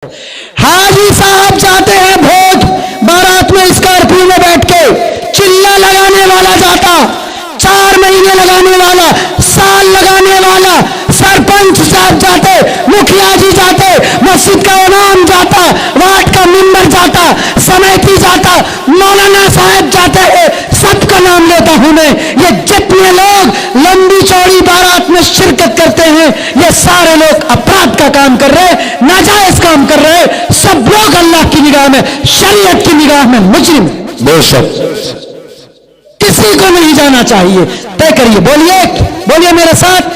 حاجی صاحب جاتے ہیں بھوج، بارات میں اسکارپیو میں بیٹھ کے، چلا لگانے والا جاتا، 4 مہینے لگانے والا، سال لگانے والا، سرپنچ صاحب جاتے، مکھیا جی جاتے، مسجد کا امام جاتا، وارڈ کا ممبر جاتا، سمیتی جاتا، مولانا صاحب جاتے ہیں، سب کا نام لیتا ہوں میں۔ یہ جتنے لوگ لمبی چوڑی بارات میں شرکت کرتے ہیں، یہ سارے لوگ اپرادھ کا کام کر رہے، ناجائز کام کر رہے، سب لوگ اللہ کی نگاہ میں، شریعت کی نگاہ میں مجرم۔ بے شک کسی کو نہیں جانا چاہیے۔ طے کریے، بولیے بولیے میرے ساتھ،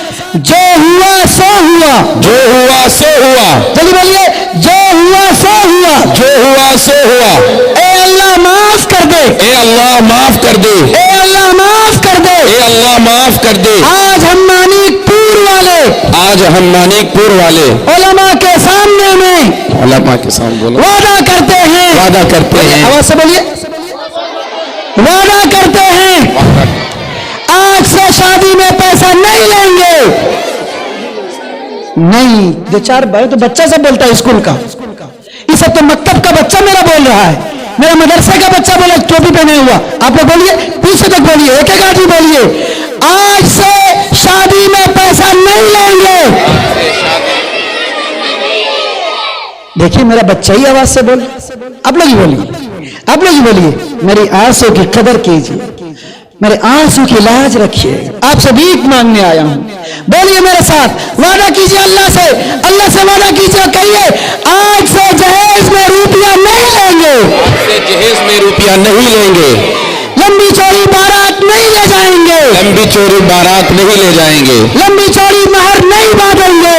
جو ہوا سو ہوا، جو ہوا سو ہوا، جلدی بولیے، جو ہوا سو ہوا، جو ہوا سو ہوا۔ اے اللہ معاف کر دے، اے اللہ معاف کر دے، اے اللہ معاف کر دے۔ اے اللہ معاف کر دے۔ آج ہم مانیک پور والے آج ہم مانیک پور والے علماء کے سامنے میں علماء کے سامنے بولو، وعدہ کرتے ہیں، وعدہ کرتے ہیں، آواز سے بولیے، وعدہ کرتے ہیں آج سے شادی میں پیسہ نہیں لیں گے۔ نہیں، دو چار بھائی تو بچہ سب بولتا ہے اسکول کا، یہ سب تو مکتب کا بچہ میرا بول رہا ہے، میرا مدرسے کا بچہ بولا ٹوپی پہنے ہوا۔ آپ لوگ بولیے، پیچھے تک بولیے، ایک ایک آدمی بولیے، آج سے شادی میں پیسہ نہیں لیں گے۔ دیکھیے میرا بچہ ہی آواز سے بول، آپ لوگ ہی بولیے، آپ لوگ ہی بولیے، میری آنسوں کی قدر کیجیے، میرے آنسوں کی لاج رکھیے، آپ سے بھیک مانگنے آیا ہوں۔ بولیے میرے ساتھ، وعدہ کیجیے اللہ سے وعدہ کیجیے، کہیے آج سے جہیز میں روپیہ نہیں لیں گے، آج سے جہیز میں روپیہ نہیں لیں گے، لمبی چوڑی بارات نہیں لے جائیں گے، لمبی چوڑی بارات نہیں لے جائیں گے، لمبی چوڑی مہر نہیں باندھیں گے،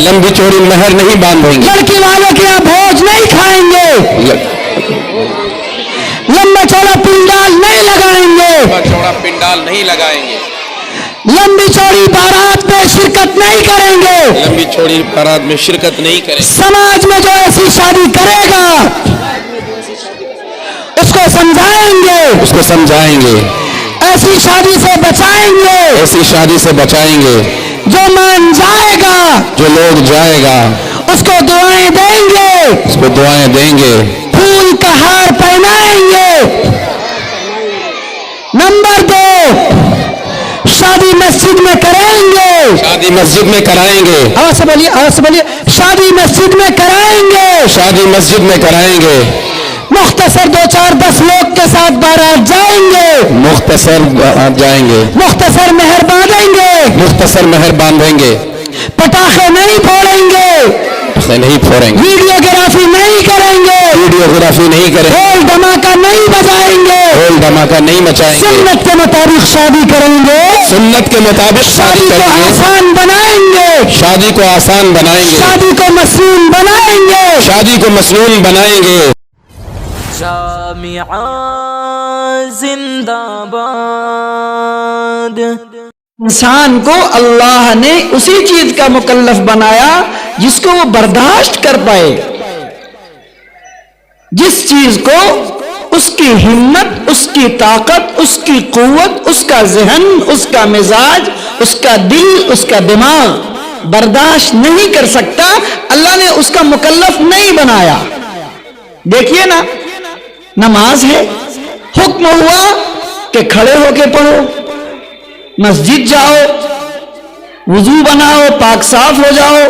لمبی چوڑی مہر نہیں باندھیں گے، لڑکی والوں کے یہاں بھوج نہیں کھائیں گے، لمبا چوڑا پنڈال نہیں لگائیں گے، چوڑا پنڈال نہیں لگائیں گے، لمبی چوڑی بارات میں شرکت نہیں کریں گے، لمبی چوڑی بارات میں شرکت نہیں کریں گے، سماج میں جو ایسی شادی کرے گا اس کو سمجھائیں گے، اس کو سمجھائیں گے، ایسی شادی سے بچائیں گے، ایسی شادی سے بچائیں گے، جو مان جائے گا جو لوگ جائے گا اس کو دعائیں دیں گے، اس کو دعائیں دیں گے، پھول کا ہار پہنائیں گے۔ نمبر 2، شادی مسجد میں کریں گے، شادی مسجد میں کرائیں گے، آواز سے بولیے، شادی مسجد میں کرائیں گے، شادی مسجد میں کرائیں گے، مختصر 2-4-10 لوگ کے ساتھ بارات جائیں گے، مختصر جائیں گے، مختصر مہر باندھیں گے، مختصر مہر باندھیں گے، پٹاخے نہیں پھوڑیں گے، نہیں پھوڑیں گے، ویڈیوگرافی نہیں کریں گے، ویڈیوگرافی نہیں کریں گے، ڈھول دھماکہ نہیں بجائیں گے، ڈھول دھماکہ نہیں مچائیں گے، سنت کے مطابق شادی کریں گے، سنت کے مطابق شادی شادی کو کریں گے، آسان بنائیں گے، شادی کو آسان بنائیں گے، شادی کو مسنون بنائیں گے، شادی کو مسنون بنائیں گے۔ جامعہ زندہ باد۔ انسان کو اللہ نے اسی چیز کا مکلف بنایا جس کو وہ برداشت کر پائے، جس چیز کو اس کی ہمت، اس کی طاقت، اس کی قوت، اس کا ذہن، اس کا مزاج، اس کا دل، اس کا دماغ برداشت نہیں کر سکتا، اللہ نے اس کا مکلف نہیں بنایا۔ دیکھیے نا، نماز ہے، حکم ہوا کہ کھڑے ہو کے پڑھو، مسجد جاؤ، وضو بناؤ، پاک صاف ہو جاؤ،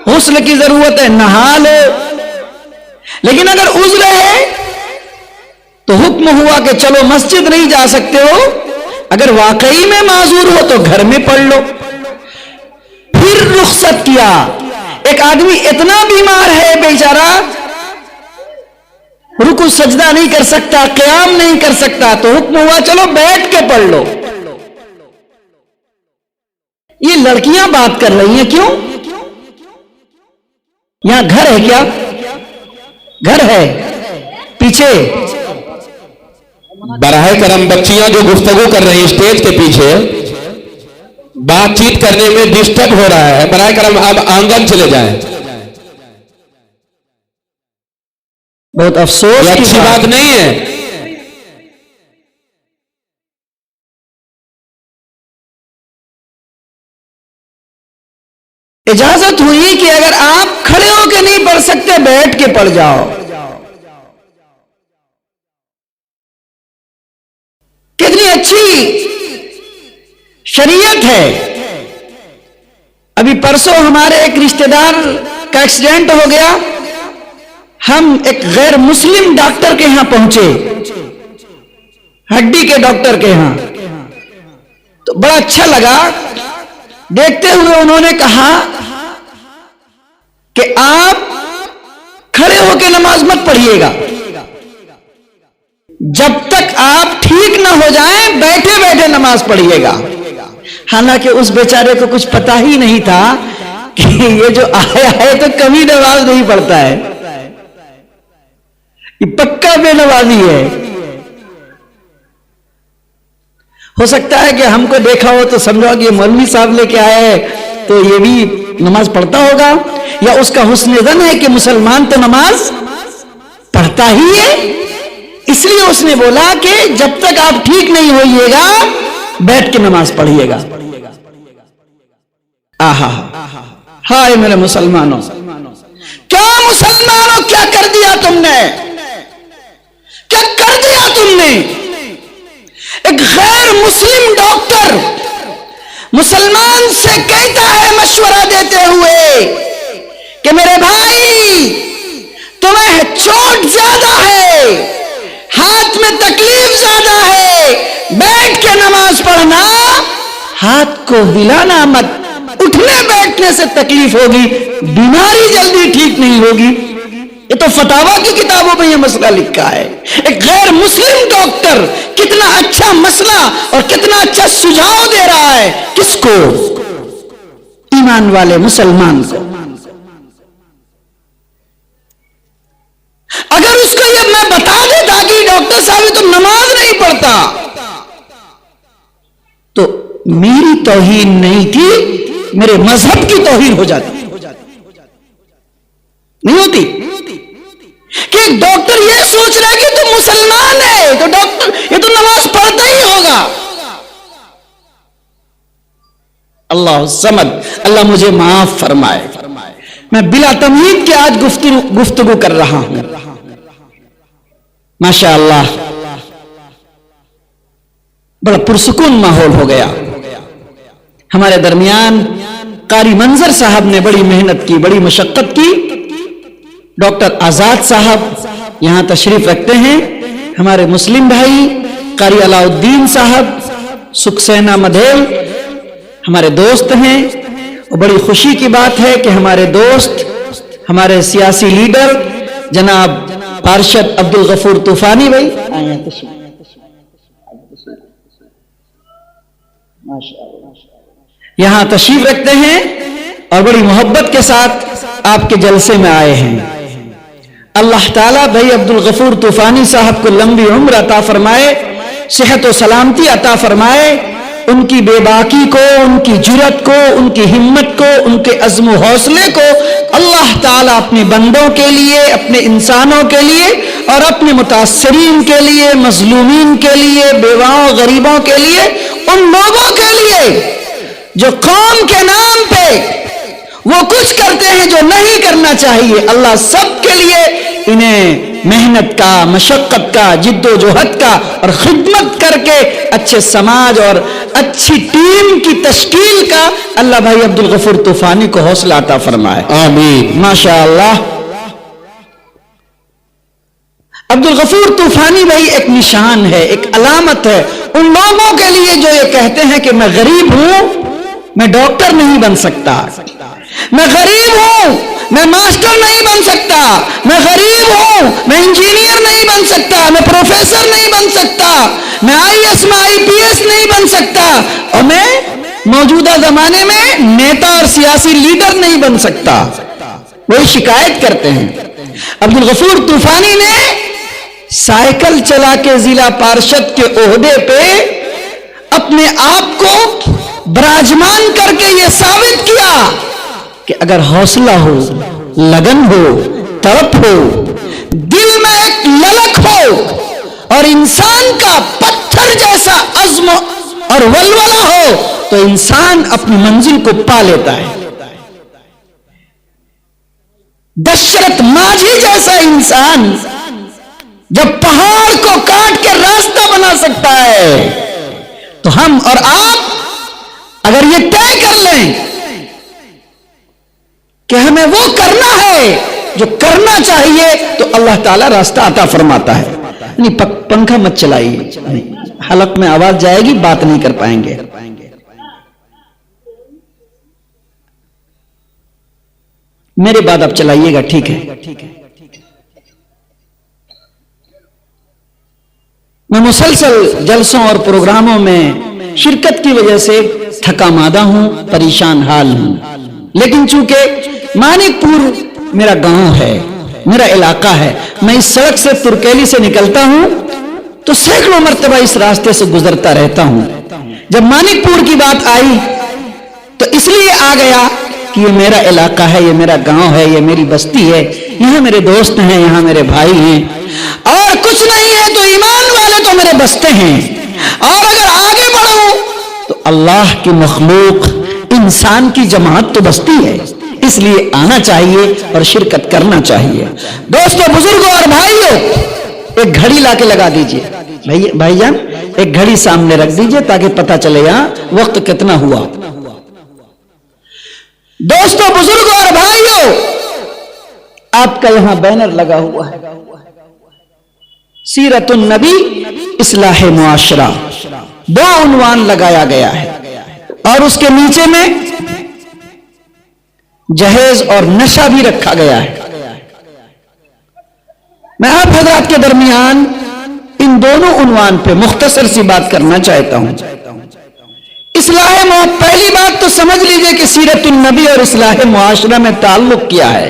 غسل کی ضرورت ہے نہا لو، لیکن اگر عذر ہے تو حکم ہوا کہ چلو مسجد نہیں جا سکتے ہو، اگر واقعی میں معذور ہو تو گھر میں پڑھ لو۔ پھر رخصت کیا، ایک آدمی اتنا بیمار ہے بیچارہ، رکوع سجدہ نہیں کر سکتا، قیام نہیں کر سکتا، تو حکم ہوا چلو بیٹھ کے پڑھ لو۔ یہ لڑکیاں بات کر رہی ہیں، کیوں؟ یہاں گھر ہے کیا؟ گھر ہے پیچھے؟ براہ کرم بچیاں جو گفتگو کر رہی ہیں اسٹیج کے پیچھے، بات چیت کرنے میں ڈسٹرب ہو رہا ہے، براہ کرم اب آنگن چلے جائیں۔ بہت افسوس یہ کی اچھی بات نہیں ہے۔ اجازت ہوئی کہ اگر آپ کھڑے ہو کے بیٹھ کے پڑھ جاؤ. کتنی اچھی شریعت ہے. ابھی پرسوں ہمارے ایک رشتہ دار کا ایکسیڈنٹ ہو گیا. ہم ایک غیر مسلم ڈاکٹر کے ہاں پہنچے, ہڈی کے ڈاکٹر کے ہاں. تو بڑا اچھا لگا. دیکھتے ہوئے انہوں نے کہا کہ آپ کھڑے ہو کے نماز مت پڑھیے گا, جب تک آپ ٹھیک نہ ہو جائیں بیٹھے بیٹھے نماز پڑھیے گا. حالانکہ اس بیچارے کو کچھ پتا ہی نہیں تھا کہ یہ جو آیا ہے تو کبھی نماز نہیں پڑھتا ہے, یہ پکا بے نمازی ہے. ہو سکتا ہے کہ ہم کو دیکھا ہو تو سمجھو کہ یہ مولوی صاحب لے کے آیا ہے تو یہ بھی نماز پڑھتا ہوگا, یا اس کا حسن ظن ہے کہ مسلمان تو نماز پڑھتا ہی ہے. اس لیے اس نے بولا کہ جب تک آپ ٹھیک نہیں ہوئیے گا بیٹھ کے نماز پڑھیے گا. آہا ہائے میرے مسلمانوں, کیا مسلمانوں کیا کر دیا تم نے, کیا کر دیا تم نے. ایک غیر مسلم ڈاکٹر مسلمان سے کہتا ہے مشورہ دیتے ہوئے کہ میرے بھائی تمہیں چوٹ زیادہ ہے, ہاتھ میں تکلیف زیادہ ہے, بیٹھ کے نماز پڑھنا, ہاتھ کو ہلانا مت. اٹھنے بیٹھنے سے تکلیف ہوگی, بیماری جلدی ٹھیک نہیں ہوگی. یہ تو فتاوا کی کتابوں میں یہ مسئلہ لکھا ہے. ایک غیر مسلم ڈاکٹر کتنا اچھا مسئلہ اور کتنا اچھا سجھاؤ دے رہا ہے. کس کو؟ ایمان والے مسلمان کو. اگر اس کو یہ میں بتا دیتا کہ ڈاکٹر صاحب تو نماز نہیں پڑھتا تو میری توہین نہیں تھی, میرے مذہب کی توہین ہو جاتی, نہیں ہوتی. کہ ایک ڈاکٹر یہ سوچ رہا ہے کہ تو مسلمان ہے تو ڈاکٹر یہ تو نماز پڑھتا ہی ہوگا. اللہ سمد, اللہ مجھے معاف فرمائے. میں بلا تمہید کے آج گفتگو کر رہا ہوں. ماشاء اللہ بڑا پرسکون ماحول ہو گیا. ہمارے درمیان قاری منظر صاحب نے بڑی محنت کی, بڑی مشقت کی. ڈاکٹر آزاد صاحب یہاں تشریف رکھتے ہیں. ہمارے مسلم بھائی قاری علاء الدین صاحب سکسینہ مدھیل ہمارے دوست ہیں. اور بڑی خوشی کی بات ہے کہ ہمارے دوست, ہمارے سیاسی لیڈر جناب پارشد عبد الغفور طوفانی بھائی یہاں تشریف رکھتے ہیں اور بڑی محبت کے ساتھ آپ کے جلسے میں آئے ہیں. اللہ تعالیٰ بھائی عبد الغفور طوفانی صاحب کو لمبی عمر عطا فرمائے, صحت و سلامتی عطا فرمائے. ان کی بے باکی کو, ان کی جرت کو, ان کی ہمت کو, ان کے عزم و حوصلے کو اللہ تعالیٰ اپنے بندوں کے لیے, اپنے انسانوں کے لیے اور اپنے متاثرین کے لیے, مظلومین کے لیے, بیواؤں غریبوں کے لیے, ان لوگوں کے لیے جو قوم کے نام پہ وہ کچھ کرتے ہیں جو نہیں کرنا چاہیے, اللہ سب کے لیے انہیں محنت کا, مشقت کا, جد و جہد کا اور خدمت کر کے اچھے سماج اور اچھی ٹیم کی تشکیل کا اللہ بھائی عبد الغفور طوفانی کو حوصلہ عطا فرمائے. آمین. ماشاء اللہ. عبد الغفور طوفانی بھائی ایک نشان ہے, ایک علامت ہے ان لوگوں کے لیے جو یہ کہتے ہیں کہ میں غریب ہوں, میں ڈاکٹر نہیں بن سکتا, میں غریب ہوں, میں ماسٹر نہیں بن سکتا, میں غریب ہوں, میں انجینئر نہیں بن سکتا, میں پروفیسر نہیں بن سکتا, میں IAS میں IPS نہیں بن سکتا, اور میں موجودہ زمانے میں نیتا اور سیاسی لیڈر نہیں بن سکتا. وہی شکایت کرتے ہیں. عبد الغفور طوفانی نے سائیکل چلا کے ضلع پارشد کے عہدے پہ اپنے آپ کو براجمان کر کے یہ ثابت کیا کہ اگر حوصلہ ہو, لگن ہو, تڑپ ہو, دل میں ایک للک ہو اور انسان کا پتھر جیسا عزم اور ولولہ ہو تو انسان اپنی منزل کو پا لیتا ہے. दशरथ माझी जैसा इंसान जब पहाड़ को काट के रास्ता बना सकता है, तो हम और आप अगर ये तय कर लें कि हमें वो करना है जो करना चाहिए, तो अल्लाह ताला रास्ता अता फरमाता है। नहीं, पंखा मत चलाइए, नहीं, हलक में आवाज जाएगी, बात नहीं कर पाएंगे। मेरे बाद आप चलाइएगा, ठीक है। मैं मुसलसल जलसों और प्रोग्रामों में शिरकत की वजह से थका मादा हूं, परेशान हाल हूं, लेकिन चूंकि मानिकपुर मेरा गांव है, मेरा इलाका है, मैं इस सड़क से तुर्केली से निकलता हूं तो सैकड़ों मर्तबा इस रास्ते से गुजरता रहता हूं। जब मानिकपुर की बात आई तो इसलिए आ गया कि ये मेरा इलाका है, ये मेरा गांव है, ये मेरी बस्ती है, यहां मेरे दोस्त हैं, यहां मेरे भाई हैं, और कुछ नहीं है तो ईमान वाले तो मेरे बस्ते हैं। और अगर आगे बढ़ूं तो अल्लाह की मखलूक, इंसान की जमात तो बस्ती है, इसलिए आना चाहिए और शिरकत करना चाहिए। दोस्तों, बुजुर्गों और भाइयों, एक घड़ी लाके लगा दीजिए। भाईजान, एक घड़ी सामने रख दीजिए ताकि पता चले यहां वक्त कितना हुआ। दोस्तों, बुजुर्गों और भाइयों, आपका यहां बैनर लगा हुआ है, सीरतुन नबी इस्लाह मुआशरा, 2 उन्वान लगाया गया है, और उसके नीचे में जहेज और नशा भी रखा गया है। मैं आप हजरात के दरमियान इन दोनों उन्वान पे मुख्तसर सी बात करना चाहता हूं। इस्लाह, पहली बात तो समझ लीजिए कि सीरतुन नबी और इस्लाह मुआशरा में ताल्लुक क्या है।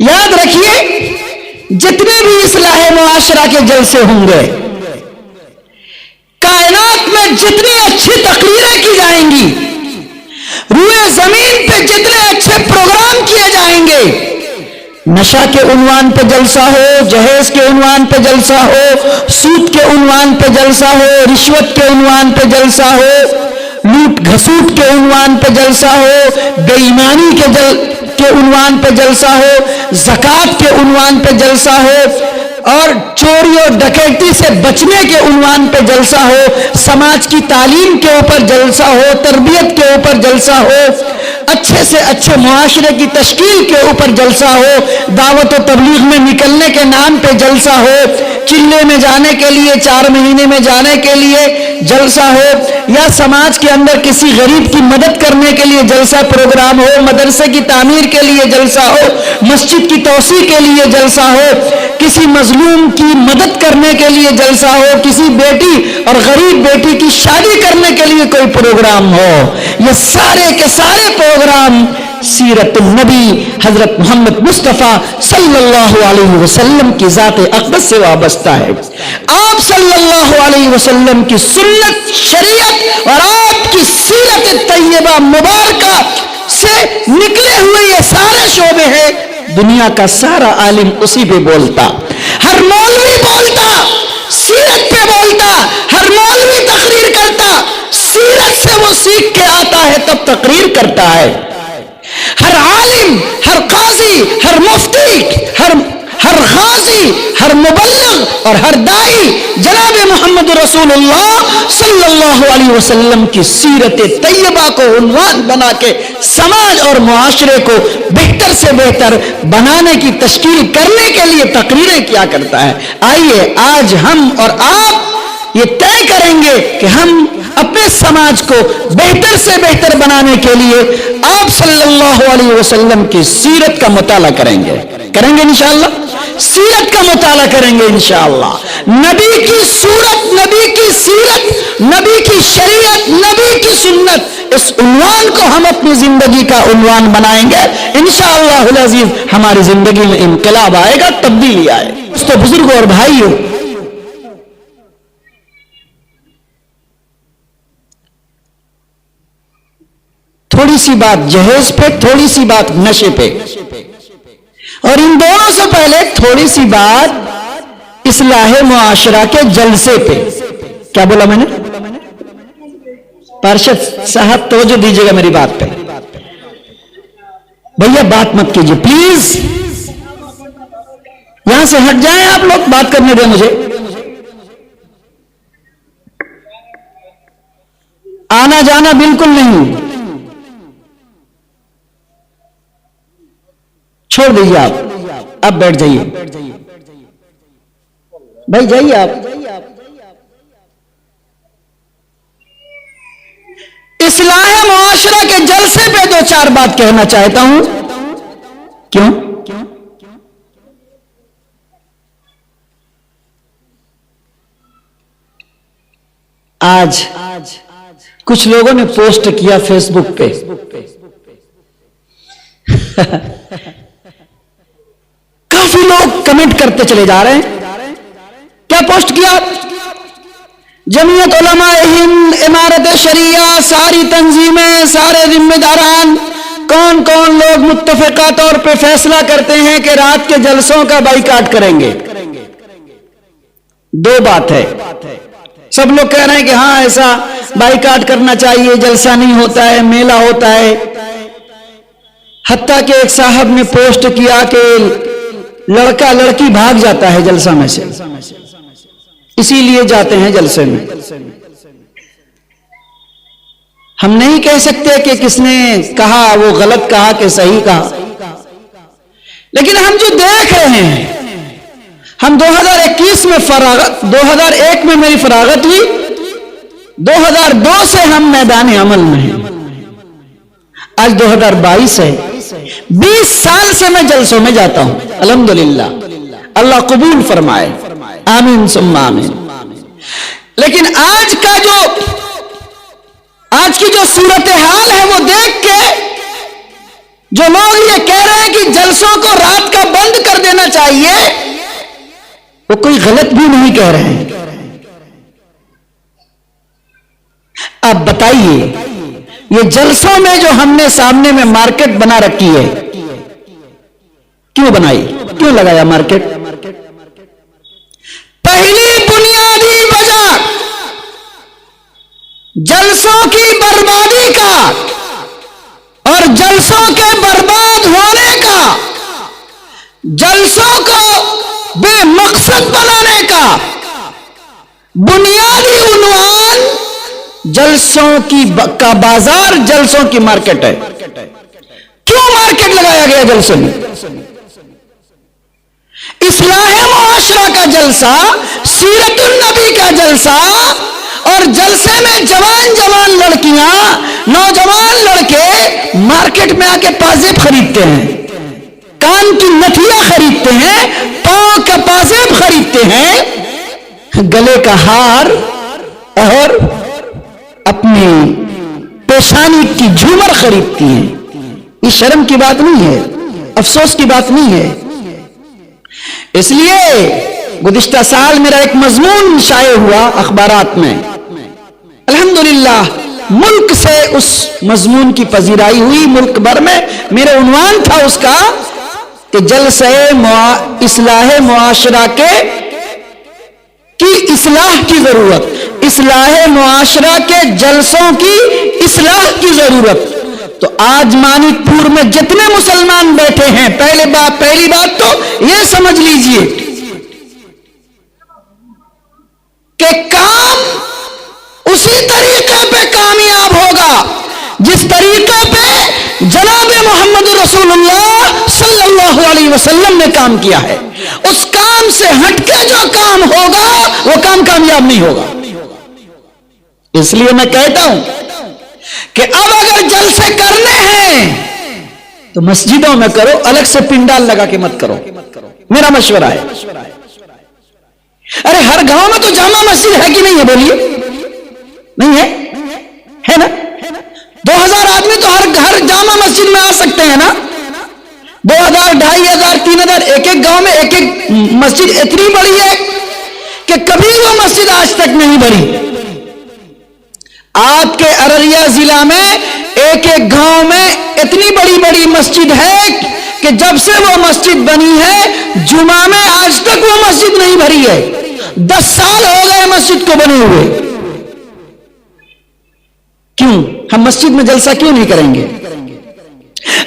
याद रखिए, जितने भी इस्लाह मुआशरा के जलसे होंगे, कायनात में जितनी अच्छी तकरीरें की जाएंगी, रूए जमीन पे जितने अच्छे प्रोग्राम किए जाएंगे, नशा के उन्वान पे जलसा हो, जहेज के उन्वान पे जलसा हो, सूद के उन्वान पे जलसा हो, रिश्वत के उन्वान पे जलसा हो, लूट घसूट के उन्वान पे जलसा हो, बेईमानी के उन्वान पे जलसा हो, ज़कात के उन्वान पे जलसा हो, और चोरी और डकैती से बचने के उन्वान पे जलसा हो, समाज की तालीम के ऊपर जलसा हो, तरबियत के ऊपर जलसा हो, अच्छे से अच्छे मुआशरे की तश्कील के ऊपर जलसा हो, दावत और तबलीग में निकलने के नाम पे जलसा हो, चिल्ले में जाने के लिए, 4 महीने में जाने के लिए जलसा हो, या समाज के अंदर किसी गरीब की मदद करने के लिए जलसा प्रोग्राम हो, मदरसे की तामीर के लिए जलसा हो, मस्जिद की तौसी के लिए जलसा हो, किसी मजलूम की मदद करने के लिए जलसा हो, किसी बेटी और गरीब बेटी की शादी करने के लिए कोई प्रोग्राम हो, ये सारे के सारे प्रोग्राम सीरत नबी हजरत मोहम्मद मुस्तफ़ा सल्लल्लाहु अलैहि वसल्लम की ज़ात अक़दस से वाबस्ता है। आप सल्लल्लाहु अलैहि वसल्लम की सुन्नत, शरीयत और आपकी सीरत तैयबा मुबारका से निकले हुए ये सारे शोबे हैं। दुनिया का सारा आलिम उसी पे बोलता, हर मौलवी बोलता, सीरत पे बोलता, हर मौलवी तकरीर करता, सीरत से वो सीख के आता है तब तकरीर करता है। हर आलिम, हर काजी, हर मुफ्ती, हर गाजी, हर मुबल्लिग और हर दाई जनाब मोहम्मद रसूलुल्लाह सल्लल्लाहु अलैहि वसल्लम की सीरत तैयबा को उन्वान बना के समाज और मुआशरे को बेहतर से बेहतर बनाने की तश्कील करने के लिए तकरीरें किया करता है। आइए आज हम और आप ये तय करेंगे कि हम अपने समाज को बेहतर से बेहतर बनाने के लिए आप सल्लल्लाहु अलैहि वसल्लम की सीरत का मुताला करेंगे इंशाअल्लाह। सीरत का मुताला करेंगे इंशाअल्लाह। नबी की सूरत, नबी की सीरत, नबी की शरीयत, नबी की सुन्नत, इस उन्वान को हम अपनी जिंदगी का उन्वान बनाएंगे इंशाअल्लाहुल अजीज। हमारी जिंदगी में इनकलाब आएगा, तब्दीली आएगी। दोस्तों, बुजुर्गों और भाइयों, थोड़ी सी बात जहेज पे, थोड़ी सी बात नशे पे, और इन दोनों से पहले थोड़ी सी बात इस्लाह मुआशरा के जलसे पे। क्या बोला मैंने? पार्षद साहब तवज्जो दीजिएगा मेरी बात पे। भैया बात मत कीजिए प्लीज, यहां से हट जाएं आप लोग, बात करने दें मुझे। आना जाना बिल्कुल नहीं, छोड़ दीजिए आप, अब बैठ जाइए भाई, जाइए आप। इस्लाह मुआशरा के जलसे पे दो चार बात कहना चाहता हूं। क्यों? आज कुछ लोगों ने पोस्ट किया फेसबुक पे काफी लोग कमेंट करते चले जा रहे हैं। क्या पोस्ट किया? जमीयत उलमा हिंद, इमारत शरिया, सारी तंजीमें, सारे जिम्मेदारान, कौन कौन लोग मुत्तफिका तौर पे फैसला करते हैं कि रात के जलसों का बाइकाट करेंगे। दो बात है, सब लोग कह रहे हैं कि हाँ ऐसा बाइकाट करना चाहिए, जलसा नहीं होता है, मेला होता है। हत्ता के एक साहब ने पोस्ट किया कि लड़का लड़की भाग जाता है जलसा में से, इसीलिए जाते हैं जलसे में। हम नहीं कह सकते कि किसने कहा, वो गलत कहा कि सही कहा, लेकिन हम जो देख रहे हैं, हम 2021 में 2001 में मेरी फरागत हुई, 2002 से हम मैदान अमल में हैं, आज 2022 है, 20 साल से मैं जलसों में जाता हूं। अल्हम्दुलिल्लाह, अल्लाह कबूल फरमाए, आमीन सुम्मा आमीन। लेकिन आज की जो सूरत हाल है वो देख के जो लोग ये कह रहे हैं कि जलसों को रात का बंद कर देना चाहिए, वो कोई गलत भी नहीं कह रहे हैं। अब बताइए, ये जलसों में जो हमने सामने में मार्केट बना रखी है, क्यों बनाई, क्यों लगाया मार्केट? पहली बुनियादी वजह जलसों की बर्बादी का और जलसों के बर्बाद होने का, जलसों को बेमकसद बनाने का बुनियादी उन्वान जलसों का बाजार, जलसों की मार्केट है। क्यों मार्केट लगाया गया जलसों में? इस्लाह मुआशरा का जलसा, सीरतुन नबी का जलसा, और जलसे में जवान जवान लड़कियां, नौजवान लड़के मार्केट में आके पाजेब खरीदते हैं, कान की नथिया खरीदते हैं, पांव का पाजेब खरीदते हैं, गले का हार और अपनी पेशानी की झूमर खरीदती हैं। ये शर्म की बात नहीं है, अफसोस की बात नहीं है। इसलिए गुज़िश्ता साल मेरा एक मजमून शाये हुआ अखबारात में, अल्हम्दुलिल्लाह मुल्क से उस मजमून की पजीराई हुई, मुल्क भर में। मेरा उन्वान था उसका कि जलसे इस्लाह मुआशरा की इस्लाह की जरूरत, इस्लाह मुआशरा के जलसों की इस्लाह की जरूरत। तो आज मानिकपुर में जितने मुसलमान बैठे हैं, पहली बात तो यह समझ लीजिए कि काम उसी तरीके पे कामयाब होगा जिस तरीके पे जनाब मोहम्मद रसूलुल्लाह सल्लल्लाहु अलैहि वसल्लम ने काम किया है। उस काम से हटके जो काम होगा वो काम कामयाब नहीं होगा। इसलिए मैं कहता हूं कि अब अगर जलसे करने हैं तो मस्जिदों में करो, अलग से पिंडाल लगा के मत करो, मेरा मशवरा है। अरे हर गांव में तो जामा मस्जिद है कि नहीं है? बोलिए, नहीं है? है ना? 2000 आदमी तो हर जामा मस्जिद में आ सकते हैं ना? 2000, 2500, 3000, एक एक गांव में एक एक मस्जिद इतनी बड़ी है कि कभी वो मस्जिद आज तक नहीं भरी। आपके अररिया जिला में एक एक गांव में इतनी बड़ी बड़ी मस्जिद है कि जब से वो मस्जिद बनी है, जुमा में आज तक वो मस्जिद नहीं भरी है। 10 साल हो गए मस्जिद को बने हुए। क्यों हम मस्जिद में जलसा क्यों नहीं करेंगे?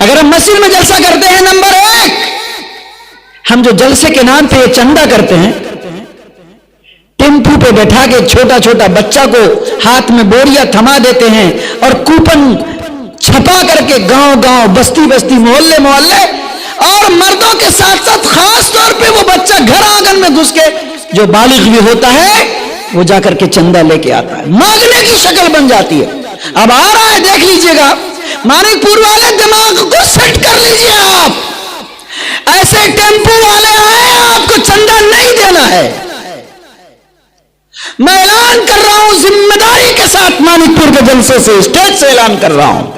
اگر ہم مسجد میں جلسہ کرتے ہیں، نمبر 1 ہم جو جلسے کے نام پہ یہ چندہ کرتے ہیں، ٹیمپو پہ بیٹھا کے چھوٹا چھوٹا بچہ کو ہاتھ میں بوریاں تھما دیتے ہیں اور کوپن چھپا کر کے گاؤں گاؤں، بستی بستی، محلے محلے، اور مردوں کے ساتھ ساتھ خاص طور پہ وہ بچہ گھر آنگن میں گھس کے جو بالغ بھی ہوتا ہے وہ جا کر کے چندہ لے کے آتا ہے، مانگنے کی شکل بن جاتی ہے۔ اب آ رہا ہے، دیکھ لیجئے گا، مانک پور والے دماغ کو سیٹ کر لیجئے، آپ ایسے ٹیمپو والے آئے، آپ کو چندہ نہیں دینا ہے۔ میں اعلان کر رہا ہوں ذمہ داری کے ساتھ، مانک پور کے جلسے سے، اسٹیج سے اعلان کر رہا ہوں،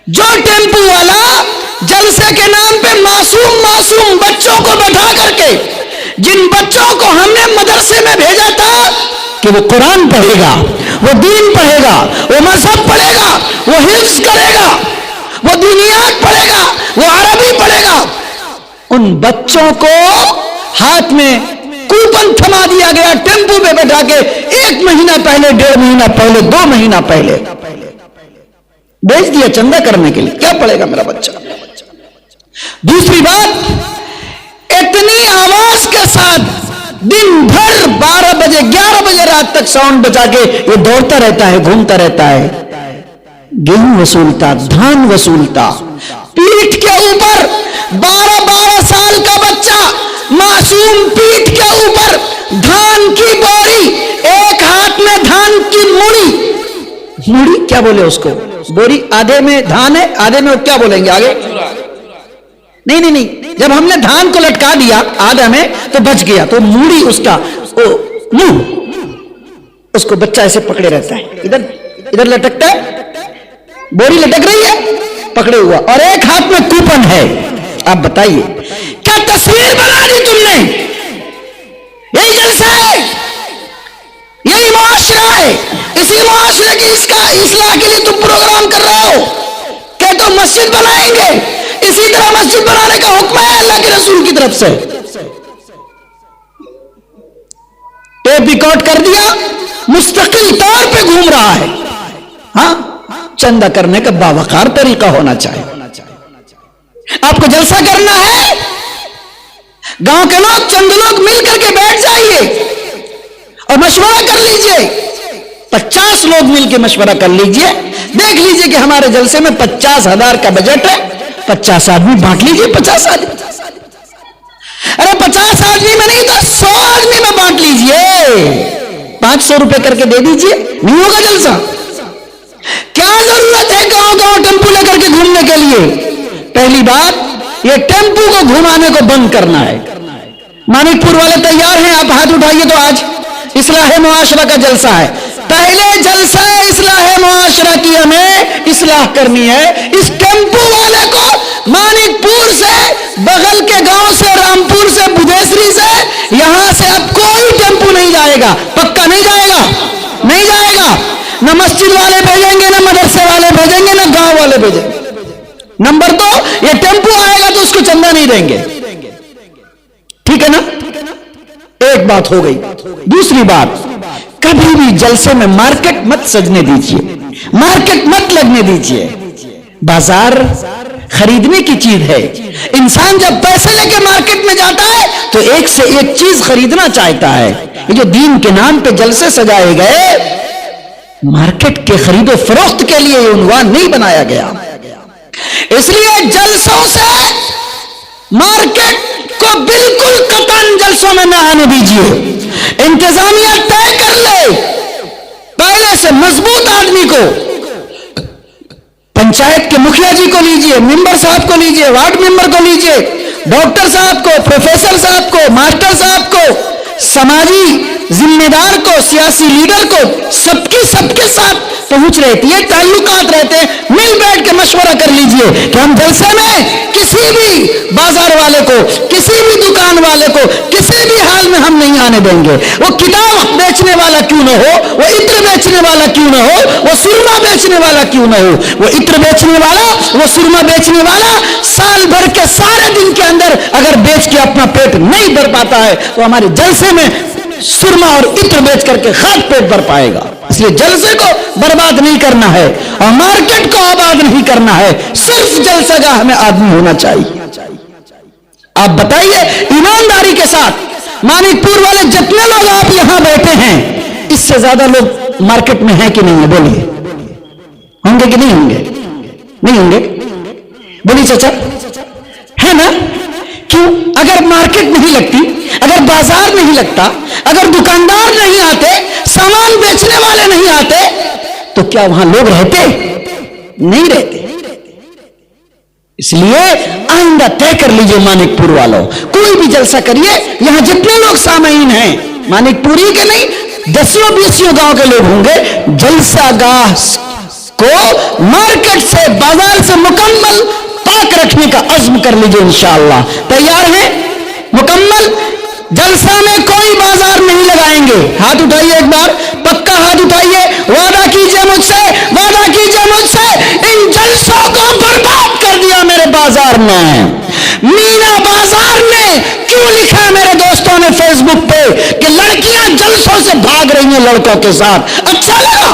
جو ٹیمپو والا جلسے کے نام پہ معصوم بچوں کو بٹھا کر کے، جن بچوں کو ہم نے مدرسے میں بھیجا تھا کہ وہ قرآن پڑھے گا، وہ دین پڑھے گا، وہ مذہب پڑھے گا، وہ حفظ کرے گا، وہ دینیات پڑھے گا، وہ عربی پڑھے گا، ان بچوں کو ہاتھ میں کوپن تھما دیا گیا، ٹیمپو پہ بیٹھا کے 1 مہینہ پہلے، 1.5 مہینہ پہلے، 2 مہینہ پہلے بھیج دیا چندہ کرنے کے لیے۔ کیا پڑھے گا میرا بچہ؟ دوسری بات، اتنی آواز کے ساتھ دن بھر 12 بجے 11 بجے رات تک ساؤنڈ بجا کے یہ دوڑتا رہتا ہے، گھومتا رہتا ہے، گیہوں وصولتا، دھان وصولتا، پیٹھ کے اوپر 12 سال کا بچہ معصوم، پیٹھ کے اوپر دھان کی بوری، ایک ہاتھ میں دھان کی موڑی کیا بولے اس کو، بوری آدھے میں دھان ہے، آدھے میں کیا بولیں گے آگے؟ نہیں، جب ہم نے دھان کو لٹکا دیا آدھا میں تو بچ گیا، تو موڑی اس کا منہ، اس کو بچہ ایسے پکڑے رہتا ہے، ادھر لٹکتا ہے، بوری لٹک رہی ہے پکڑے ہوا، اور ایک ہاتھ میں کوپن ہے۔ آپ بتائیے کیا تصویر بنا دی تم نے؟ یہی جلسہ ہے، یہی معاشرہ ہے، اسی معاشرے کی اصلاح کے لیے تم پروگرام کر رہے ہو کہ تم مسجد بنائیں گے، اسی طرح مسجد بنانے کا حکم ہے اللہ کے رسول کی طرف سے۔ ٹیپ ریکارڈ کر دیا، مستقل طور پہ گھوم رہا ہے۔ ہاں، چندہ کرنے کا باوقار طریقہ ہونا چاہیے۔ آپ کو جلسہ کرنا ہے، گاؤں کے لوگ، چند لوگ مل کر کے بیٹھ جائیے اور مشورہ کر لیجئے، 50 لوگ مل کے مشورہ کر لیجئے، دیکھ لیجئے کہ ہمارے جلسے میں 50,000 کا بجٹ ہے، 50 آدمی بانٹ لیجئے، 50 آدمی، ارے 50 آدمی میں نہیں تو 100 آدمی میں بانٹ لیجئے، 500 روپے کر کے دے دیجئے، نہیں ہوگا جلسہ؟ کیا ضرورت ہے گاؤں گاؤں ٹیمپو لے کر کے گھومنے کے لیے؟ پہلی بات، یہ ٹیمپو کو گھمانے کو بند کرنا ہے۔ مانک پور والے تیار ہیں؟ آپ ہاتھ اٹھائیے تو آج اصلاح معاشرہ کا جلسہ ہے، پہلے جلسہ اصلاح معاشرہ کی ہمیں اصلاح کرنی ہے۔ اس ٹیمپو والے کو مانک پور سے، بغل کے گاؤں سے، رامپور سے، بدیسری سے، یہاں سے اب کوئی ٹیمپو نہیں جائے گا، پکا نہیں جائے گا، نہیں جائے گا، نہ مسجد والے بھیجیں گے، نہ مدرسے والے بھیجیں گے، نہ گاؤں والے بھیجیں گے۔ نمبر 2، یہ ٹیمپو آئے گا تو اس کو چندہ نہیں دیں گے، ٹھیک ہے نا؟ ایک بات ہو گئی۔ دوسری بات، کبھی بھی جلسے میں مارکیٹ مت سجنے دیجئے، مارکیٹ مت لگنے دیجئے۔ بازار خریدنے کی چیز ہے، انسان جب پیسے لے کے مارکیٹ میں جاتا ہے تو ایک سے ایک چیز خریدنا چاہتا ہے۔ یہ جو دین کے نام پہ جلسے سجائے گئے، مارکیٹ کے خرید و فروخت کے لیے یہ عنوان نہیں بنایا گیا، اس لیے جلسوں سے مارکیٹ کو بالکل قطعاً جلسوں میں نہ آنے دیجیے۔ انتظامیہ طے کر لے، پہلے سے مضبوط آدمی کو، پنچایت کے مکھیا جی کو لیجئے، ممبر صاحب کو لیجئے، وارڈ ممبر کو لیجئے، ڈاکٹر صاحب کو، پروفیسر صاحب کو، ماسٹر صاحب کو، سماجی ذمہ دار کو، سیاسی لیڈر کو، سب کے ساتھ پہنچ رہتی ہے، تعلقات رہتے ہیں، مل بیٹھ کے مشورہ کر لیجئے کہ ہم جلسے میں کسی بھی بازار والے کو، کسی بھی دکان والے کو کسی بھی حال میں ہم نہیں آنے دیں گے۔ وہ کتاب بیچنے والا کیوں نہ ہو، وہ عطر بیچنے والا کیوں نہ ہو، وہ سرما بیچنے والا کیوں نہ ہو، وہ عطر بیچنے والا، وہ سرما بیچنے والا سال بھر کے سارے دن کے اندر اگر بیچ کے اپنا پیٹ نہیں بھر پاتا ہے تو ہمارے جلسے میں सुरमा और इत्र बेच करके खाक पेट भर पाएगा। इसलिए जलसे को बर्बाद नहीं करना है और मार्केट को आबाद नहीं करना है, सिर्फ जलसागाह में आदमी होना चाहिए। आप बताइए ईमानदारी के साथ, मानिकपुर वाले जितने लोग आप यहां बैठे हैं, इससे ज्यादा लोग मार्केट में हैं कि नहीं है? बोलिए, होंगे कि नहीं होंगे? नहीं होंगे? बोलिए चाचा, है ना? क्यों? अगर मार्केट नहीं लगती, अगर बाजार नहीं लगता, अगर दुकानदार नहीं आते, सामान बेचने वाले नहीं आते, तो क्या वहां लोग रहते? नहीं रहते। इसलिए आइंदा तय कर लीजिए मानिकपुर वालों, कोई भी जलसा करिए, यहां जितने लोग सामीन हैं, मानिकपुरी के नहीं, 10-20 गांव के लोग होंगे, जलसागाह को मार्केट से, बाजार से मुकम्मल पाक रखने का अज़्म कर लीजिए इंशाअल्लाह। तैयार हैं? मुकम्मल जलसा में कोई बाजार नहीं लगाएंगे। हाथ उठाइए एक बार, पक्का हाथ उठाइए, वादा कीजिए मुझसे, वादा कीजिए मुझसे, इन जलसों को बर्बाद कर दिया मेरे बाजार में। मीना बाजार में क्यों लिखा है मेरे दोस्तों ने फेसबुक पे कि लड़कियां जलसों से भाग रही हैं लड़कों के साथ? अच्छा लगा?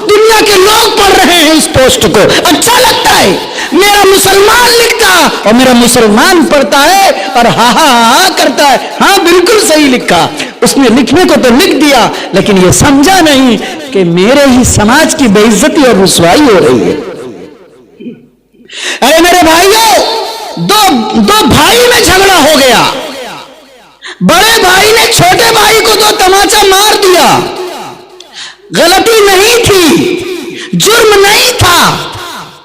दुनिया के लोग पढ़ रहे हैं इस पोस्ट को, अच्छा लगता है? मेरा मुसलमान लिखता और मेरा मुसलमान पढ़ता है और हा हा हा करता है, हाँ बिल्कुल सही लिखा। उसने लिखने को तो लिख दिया, लेकिन ये समझा नहीं कि मेरे ही समाज की बेइज्जती और रुसवाई हो रही है। अरे मेरे भाइयों, दो भाई में झगड़ा हो गया, बड़े भाई ने छोटे भाई को 2 तमाचा मार दिया। गलती नहीं थी, जुर्म नहीं था,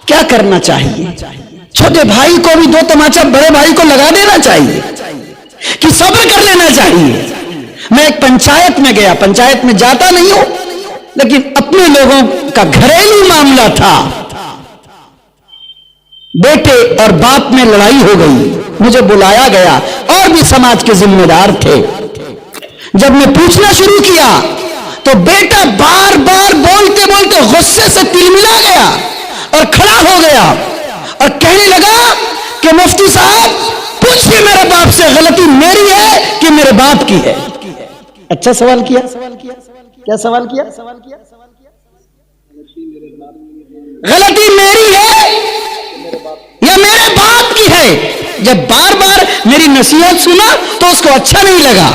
क्या करना चाहिए? छोटे भाई को भी 2 तमाचा बड़े भाई को लगा देना चाहिए कि सब्र कर लेना चाहिए। मैं एक पंचायत में गया, पंचायत में जाता नहीं हूं, लेकिन अपने लोगों का घरेलू मामला था। बेटे और बाप में लड़ाई हो गई, मुझे बुलाया गया और भी समाज के जिम्मेदार थे। जब मैं पूछना शुरू किया तो बेटा बार बार बोलते बोलते गुस्से से तिलमिला गया और खड़ा हो गया और कहने लगा कि मुफ्ती साहब पूछिए मेरे बाप से, गलती मेरी है कि मेरे बाप की है? अच्छा सवाल किया। क्या सवाल किया? गलती मेरी है या मेरे बाप की है? जब बार बार मेरी नसीहत सुना तो उसको अच्छा नहीं लगा,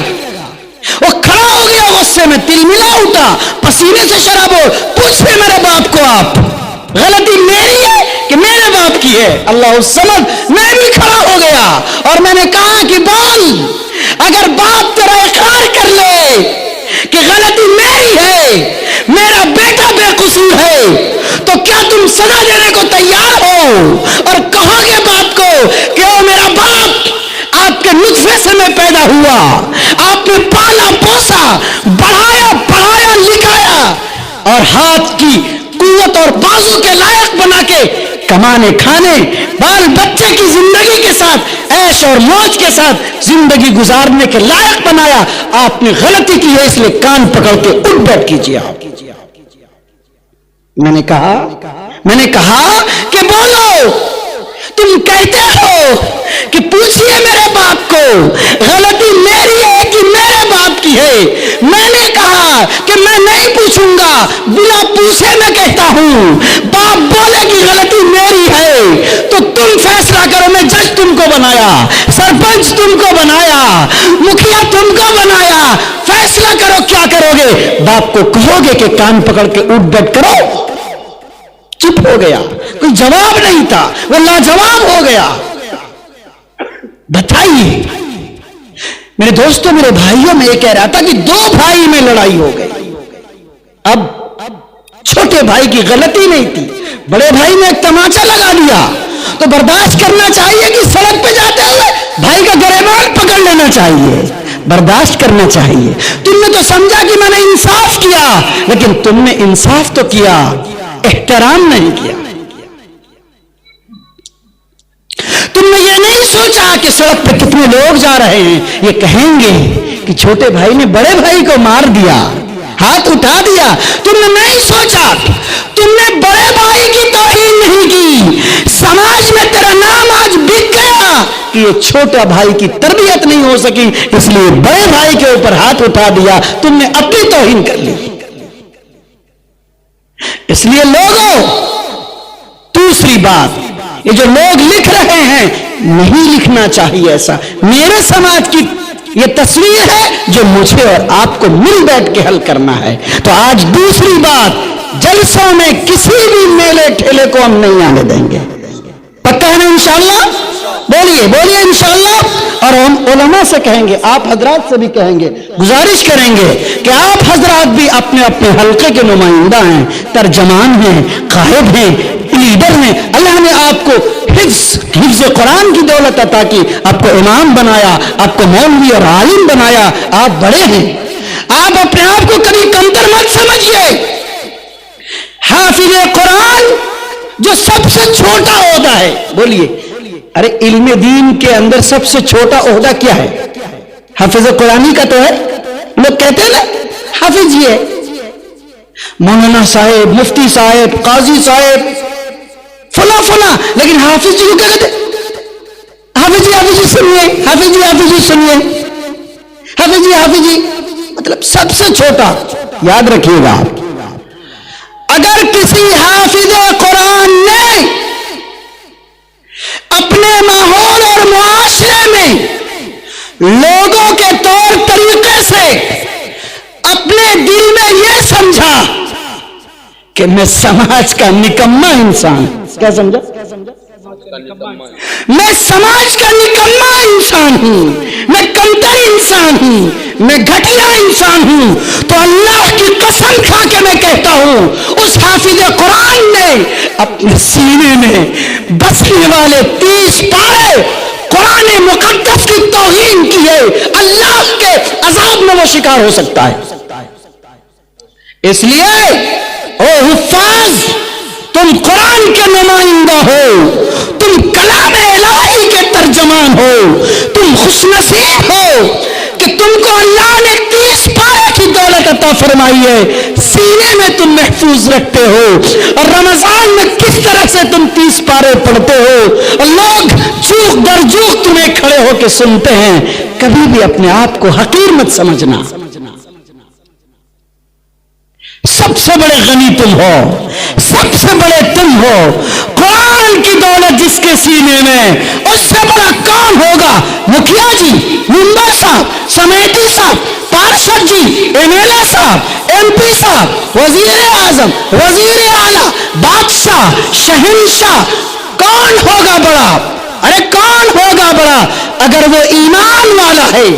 वो खड़ा हो गया, गुस्से में तिलमिला उठा, पसीने से शराबोर। पूछिए मेरे बाप को आप, गलती मेरी है कि मेरे बाप की है? अल्लाह समझ। मैं भी खड़ा हो गया और मैंने कहा कि बोल, अगर बाप तेरा इकरार कर ले कि गलती मेरी है, मेरा बेटा बेकसूर है, तो क्या तुम सजा देने को तैयार हो और कहोगे बाप को कि ओ मेरा बाप, आपके नुत्फे से मैं पैदा हुआ, आपने पाला पोसा, बढ़ाया पढ़ाया लिखाया और हाथ की कुव्वत और बाजू के लायक बना के कमाने खाने, बाल बच्चे की जिंदगी के साथ, ऐश और मौज के साथ जिंदगी गुजारने के लायक बनाया। आपने गलती की है, इसलिए कान पकड़ के उठ बैठ कीजिए आप। मैंने कहा कि बोलो, तुम कहते हो कि पूछिए मेरे बाप को, गलती मेरी है कि मेरे बाप की है? मैंने कहा कि मैं नहीं पूछूंगा, बिना पूछे मैं कहता हूं। बाप बोले कि गलती मेरी है तो तुम फैसला करो। मैं जज तुमको बनाया, सरपंच तुमको बनाया, मुखिया तुमको बनाया, फैसला करो क्या करोगे। बाप को कहोगे कि कान पकड़ के उठ बैठ करो? चुप हो गया, कोई जवाब नहीं था, वो लाजवाब हो गया। बताइए मेरे दोस्तों, मेरे भाइयों, में ये कह रहा था कि 2 भाई में लड़ाई हो गई। अब छोटे भाई की गलती नहीं थी, बड़े भाई ने एक तमाचा लगा दिया, तो बर्दाश्त करना चाहिए कि सड़क पे जाते हुए भाई का गिरबान पकड़ लेना चाहिए? बर्दाश्त करना चाहिए। तुमने तो समझा कि मैंने इंसाफ किया, लेकिन तुमने इंसाफ तो किया, एहतराम नहीं किया। तुमने ये नहीं सोचा कि सड़क पे कितने लोग जा रहे हैं, ये कहेंगे कि छोटे भाई ने बड़े भाई को मार दिया, हाथ उठा दिया। तुमने नहीं सोचा, तुमने बड़े भाई की तौहीन नहीं की। समाज में तेरा नाम आज बिक गया कि ये छोटा भाई की तरबियत नहीं हो सकी, इसलिए बड़े भाई के ऊपर हाथ उठा दिया, तुमने अपनी तौहीन कर ली। इसलिए लोगों, दूसरी बात, ये जो लोग लिख रहे हैं नहीं लिखना चाहिए ऐसा। मेरे समाज की ये तस्वीर है जो मुझे और आपको मिल बैठ के हल करना है। तो आज दूसरी बात, जलसों में किसी भी मेले ठेले को हम नहीं आने देंगे। पक्का है ना इंशाअल्लाह? बोलिए बोलिए इंशाअल्लाह। और हम उलमा से कहेंगे, आप हजरात से भी कहेंगे, गुजारिश करेंगे कि आप हजरात भी अपने अपने हल्के के नुमाइंदा हैं, तर्जमान हैं, कायद हैं, लीडर हैं। अल्लाह ने आपको हिफ्ज़ कुरान की दौलत अता की, आपको इमाम बनाया, आपको मौलवी और आलिम बनाया, आप बड़े हैं। आप अपने आप को कभी कमतर मत समझिए। हाफिज कुरान जो सबसे छोटा ओहदा है, बोलिए, अरे इल्म दीन के अंदर सबसे छोटा ओहदा क्या है? हाफिज कुरानी का तो है। लोग कहते हैं ना हाफिज जी है, मौलाना साहेब, मुफ्ती साहेब, काजी साहेब, फला फला, लेकिन हाफिज जी को क्या कहते? हाफिज जी सुनिए, हाफिज जी सुनिए, हाफिज जी मतलब सबसे छोटा। याद रखिएगा, अगर किसी हाफिज कुरान ने अपने माहौल और मुआशरे में लोगों के तौर तरीके से अपने दिल में यह समझा कि मैं समाज का निकम्मा इंसान, क्या समझा? मैं समाज का निकम्मा इंसान हूं, मैं कमतर इंसान हूं, मैं घटिया इंसान हूं, तो अल्लाह की कसम खा के मैं कहता हूं, उस हाफिज कुरान ने अपने सीने में बसने वाले 30 पारे कुरान मुकद्दस की तौहीन की है, अल्लाह के अजाब में वो शिकार हो सकता है। इसलिए ओ हुफ्फाज, तुम कुरान के नुमाइंदा हो, तुम कलाम इलाही के तर्जमान हो, तुम खुशनसीब हो कि तुमको अल्लाह ने 30 पारे की दौलत अता फरमाई है, सीने में तुम महफूज रखते हो। और रमजान में किस तरह से तुम 30 पारे पढ़ते हो, और लोग चूक दर चूक तुम्हें खड़े होकर सुनते हैं। कभी भी अपने आप को हकीर मत समझना। सबसे बड़े गनी तुम हो, सबसे बड़े तुम हो। कुरान की दौलत जिसके सीने में, उससे बड़ा कौन होगा? मुखिया जी, मुंबई साहब, समेटी साहब, पार्षद जी, एमएलए साहब, एमपी साहब, वजीर आजम, वजीर आला, बादशाह, शहंशाह, कौन होगा बड़ा? अरे कौन होगा बड़ा? अगर वो ईमान वाला है,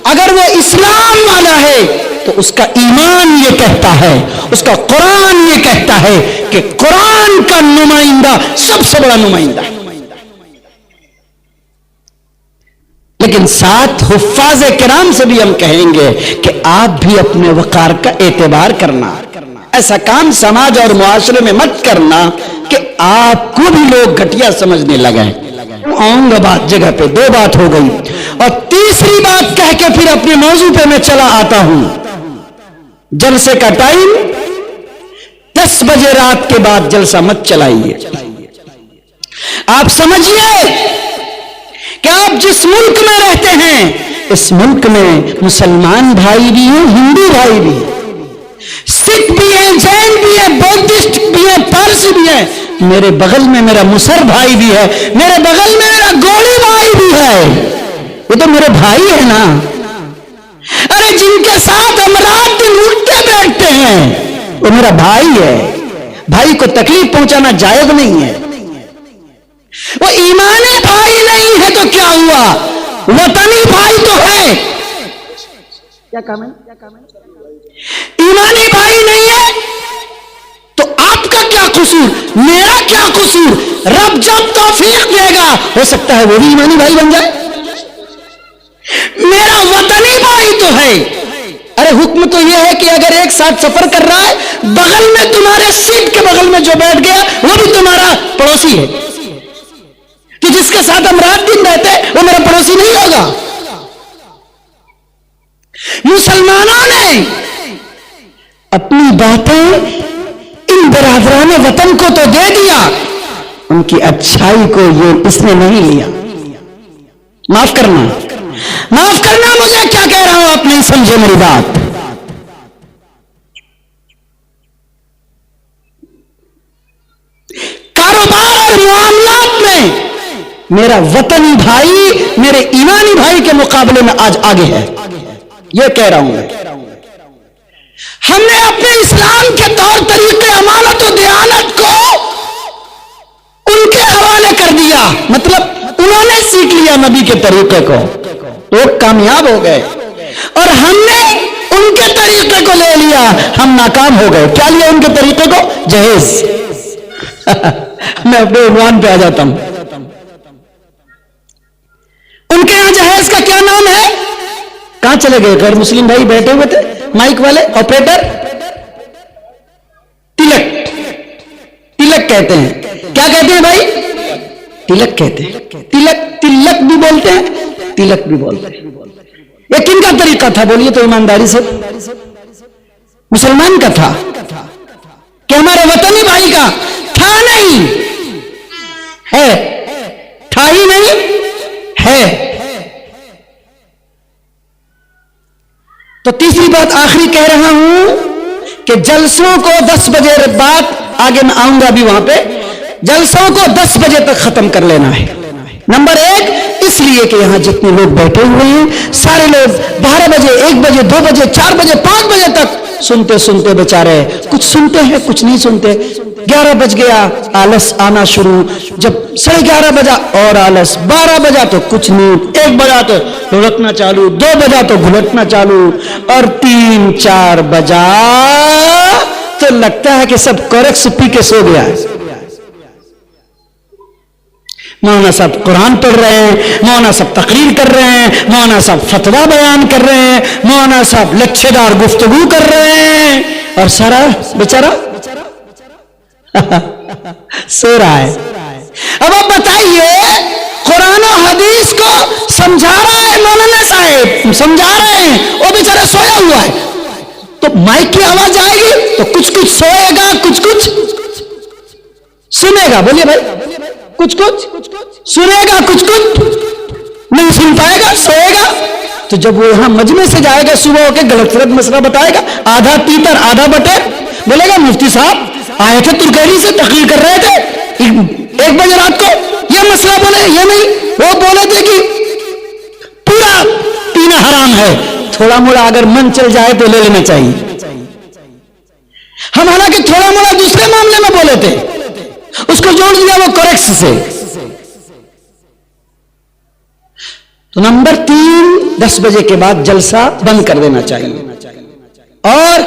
अगर वो इस्लाम वाला है, तो उसका ईमान ये कहता है, उसका कुरान ये कहता है कि कुरान का नुमाइंदा सबसे बड़ा नुमाइंदा है। लेकिन साथ हुफ्फाज किराम से भी हम कहेंगे कि आप भी अपने वकार का एतबार करना। ऐसा काम समाज और मुआशरे में मत करना कि आपको भी लोग घटिया समझने लगे। आऊंगा बात जगह पे, 2 बात हो गई, और तीसरी बात कह के फिर अपने मौजू पे मैं चला आता हूं। जलसे का टाइम 10 बजे रात के बाद जलसा मत चलाइए। आप समझिए कि आप जिस मुल्क में रहते हैं, इस मुल्क में मुसलमान भाई भी हैं, हिंदू भाई भी हैं, सिख भी हैं, जैन भी हैं, बौद्धिस्ट भी हैं, पारसी भी हैं। मेरे बगल में मेरा मुसर भाई भी है, मेरे बगल में मेरा गोली भाई भी है। वो तो मेरे भाई है ना। अरे जिनके साथ हम रात दिन उठते बैठते हैं, वो मेरा भाई है। भाई को तकलीफ पहुंचाना जायज नहीं है। वो ईमानी भाई नहीं है तो क्या हुआ, वतनी भाई तो है। क्या काम है? ईमानी भाई नहीं है तो आपका क्या कसूर, मेरा क्या कसूर? रब जब तौफीक देगा, हो सकता है वो भी ईमानी भाई बन जाए। मेरा वतनी भाई तो है। अरे हुक्म तो यह है कि अगर एक साथ सफर कर रहा है, बगल में तुम्हारे सीट के बगल में जो बैठ गया वो भी तुम्हारा पड़ोसी है। कि जिसके साथ हम रात दिन रहते हैं वो मेरा पड़ोसी नहीं होगा। मुसलमानों ने अपनी बातें इन बरादरान वतन को तो दे दिया, उनकी अच्छाई को ये इसने नहीं लिया। معاف کرنا مجھے کیا کہہ رہا ہوں آپ نہیں سمجھے میری بات. کاروبار اور معاملات میں میرا وطنی بھائی میرے ایمانی بھائی کے مقابلے میں آج آگے ہے. یہ کہہ رہا ہوں ہم نے اپنے اسلام کے طور طریقے امانت و دیانت کو ان کے حوالے کر دیا. مطلب انہوں نے سیکھ لیا نبی کے طریقے کو تو کامیاب ہو گئے, اور ہم نے ان کے طریقے کو لے لیا, ہم ناکام ہو گئے. کیا لیا ان کے طریقے کو؟ جہیز. میں اپنے عنوان پہ آ جاتا ہوں. ان کے یہاں جہیز کا کیا نام ہے؟ کہاں چلے گئے غیر مسلم بھائی بیٹھے ہوئے تھے مائک والے آپریٹر؟ تلک کہتے ہیں. کیا کہتے ہیں بھائی؟ تلک کہتے ہیں. تلک بھی بولتے ہیں, تلک بھی بولتے ہیں. یہ کن کا طریقہ تھا بولیے تو ایمانداری سے؟ مسلمان کا تھا کہ ہمارے وطنی بھائی کا؟ تھا نہیں ہے, تھا ہی نہیں ہے. تو تیسری بات آخری کہہ رہا ہوں کہ جلسوں کو 10 بجے بعد, آگے میں آؤں گا بھی وہاں پہ, جلسوں کو 10 بجے تک ختم کر لینا ہے. نمبر 1 اس لیے کہ یہاں جتنے لوگ بیٹھے ہوئے ہیں سارے لوگ 12 بجے 1 بجے 2 بجے 4 بجے 5 بجے تک سنتے بیچارے کچھ سنتے ہیں کچھ نہیں سنتے. 11 بج گیا آلس آنا شروع, جب 11:30 بجا اور آلس, 12 بجا تو کچھ نہیں, 1 بجا تو گھلٹنا چالو, 2 بجا تو گھلٹنا چالو, اور 3-4 بجا تو لگتا ہے کہ سب کوریکس پی کے سو گیا ہے. مولانا صاحب قرآن پڑھ رہے ہیں, مولانا صاحب تقریر کر رہے ہیں, مولانا صاحب فتویٰ بیان کر رہے ہیں, مولانا صاحب لچھے دار گفتگو کر رہے ہیں, اور سارا بیچارہ سو رہا ہے. اب آپ بتائیے قرآن و حدیث کو سمجھا رہا ہے مولانا صاحب, سمجھا رہے ہیں, وہ بیچارہ سویا ہوا ہے, تو مائک کی آواز آئے گی تو کچھ سوئے گا, کچھ سنے گا. بولیے بھائی, کچھ سنے گا, کچھ نہیں سن پائے گا, سوئے گا. تو جب وہ یہاں مجمع سے جائے گا صبح ہو کے غلط فلط مسئلہ بتائے گا, آدھا تیتر آدھا بٹیر, بولے گا مفتی صاحب آئے تھے ترکیلی سے تقریر کر رہے تھے 1 بجے رات کو, یہ مسئلہ بولے, یہ نہیں, وہ بولے تھے کہ پورا پینا حرام ہے. تھوڑا موڑا اگر من چل جائے تو لے لینا چاہیے. ہم حالانکہ تھوڑا موڑا دوسرے معاملے میں بولے تھے, اس کو جوڑ دیا وہ کوریکس سے. تو نمبر 3 10 بجے کے بعد جلسہ بند کر دینا چاہیے, اور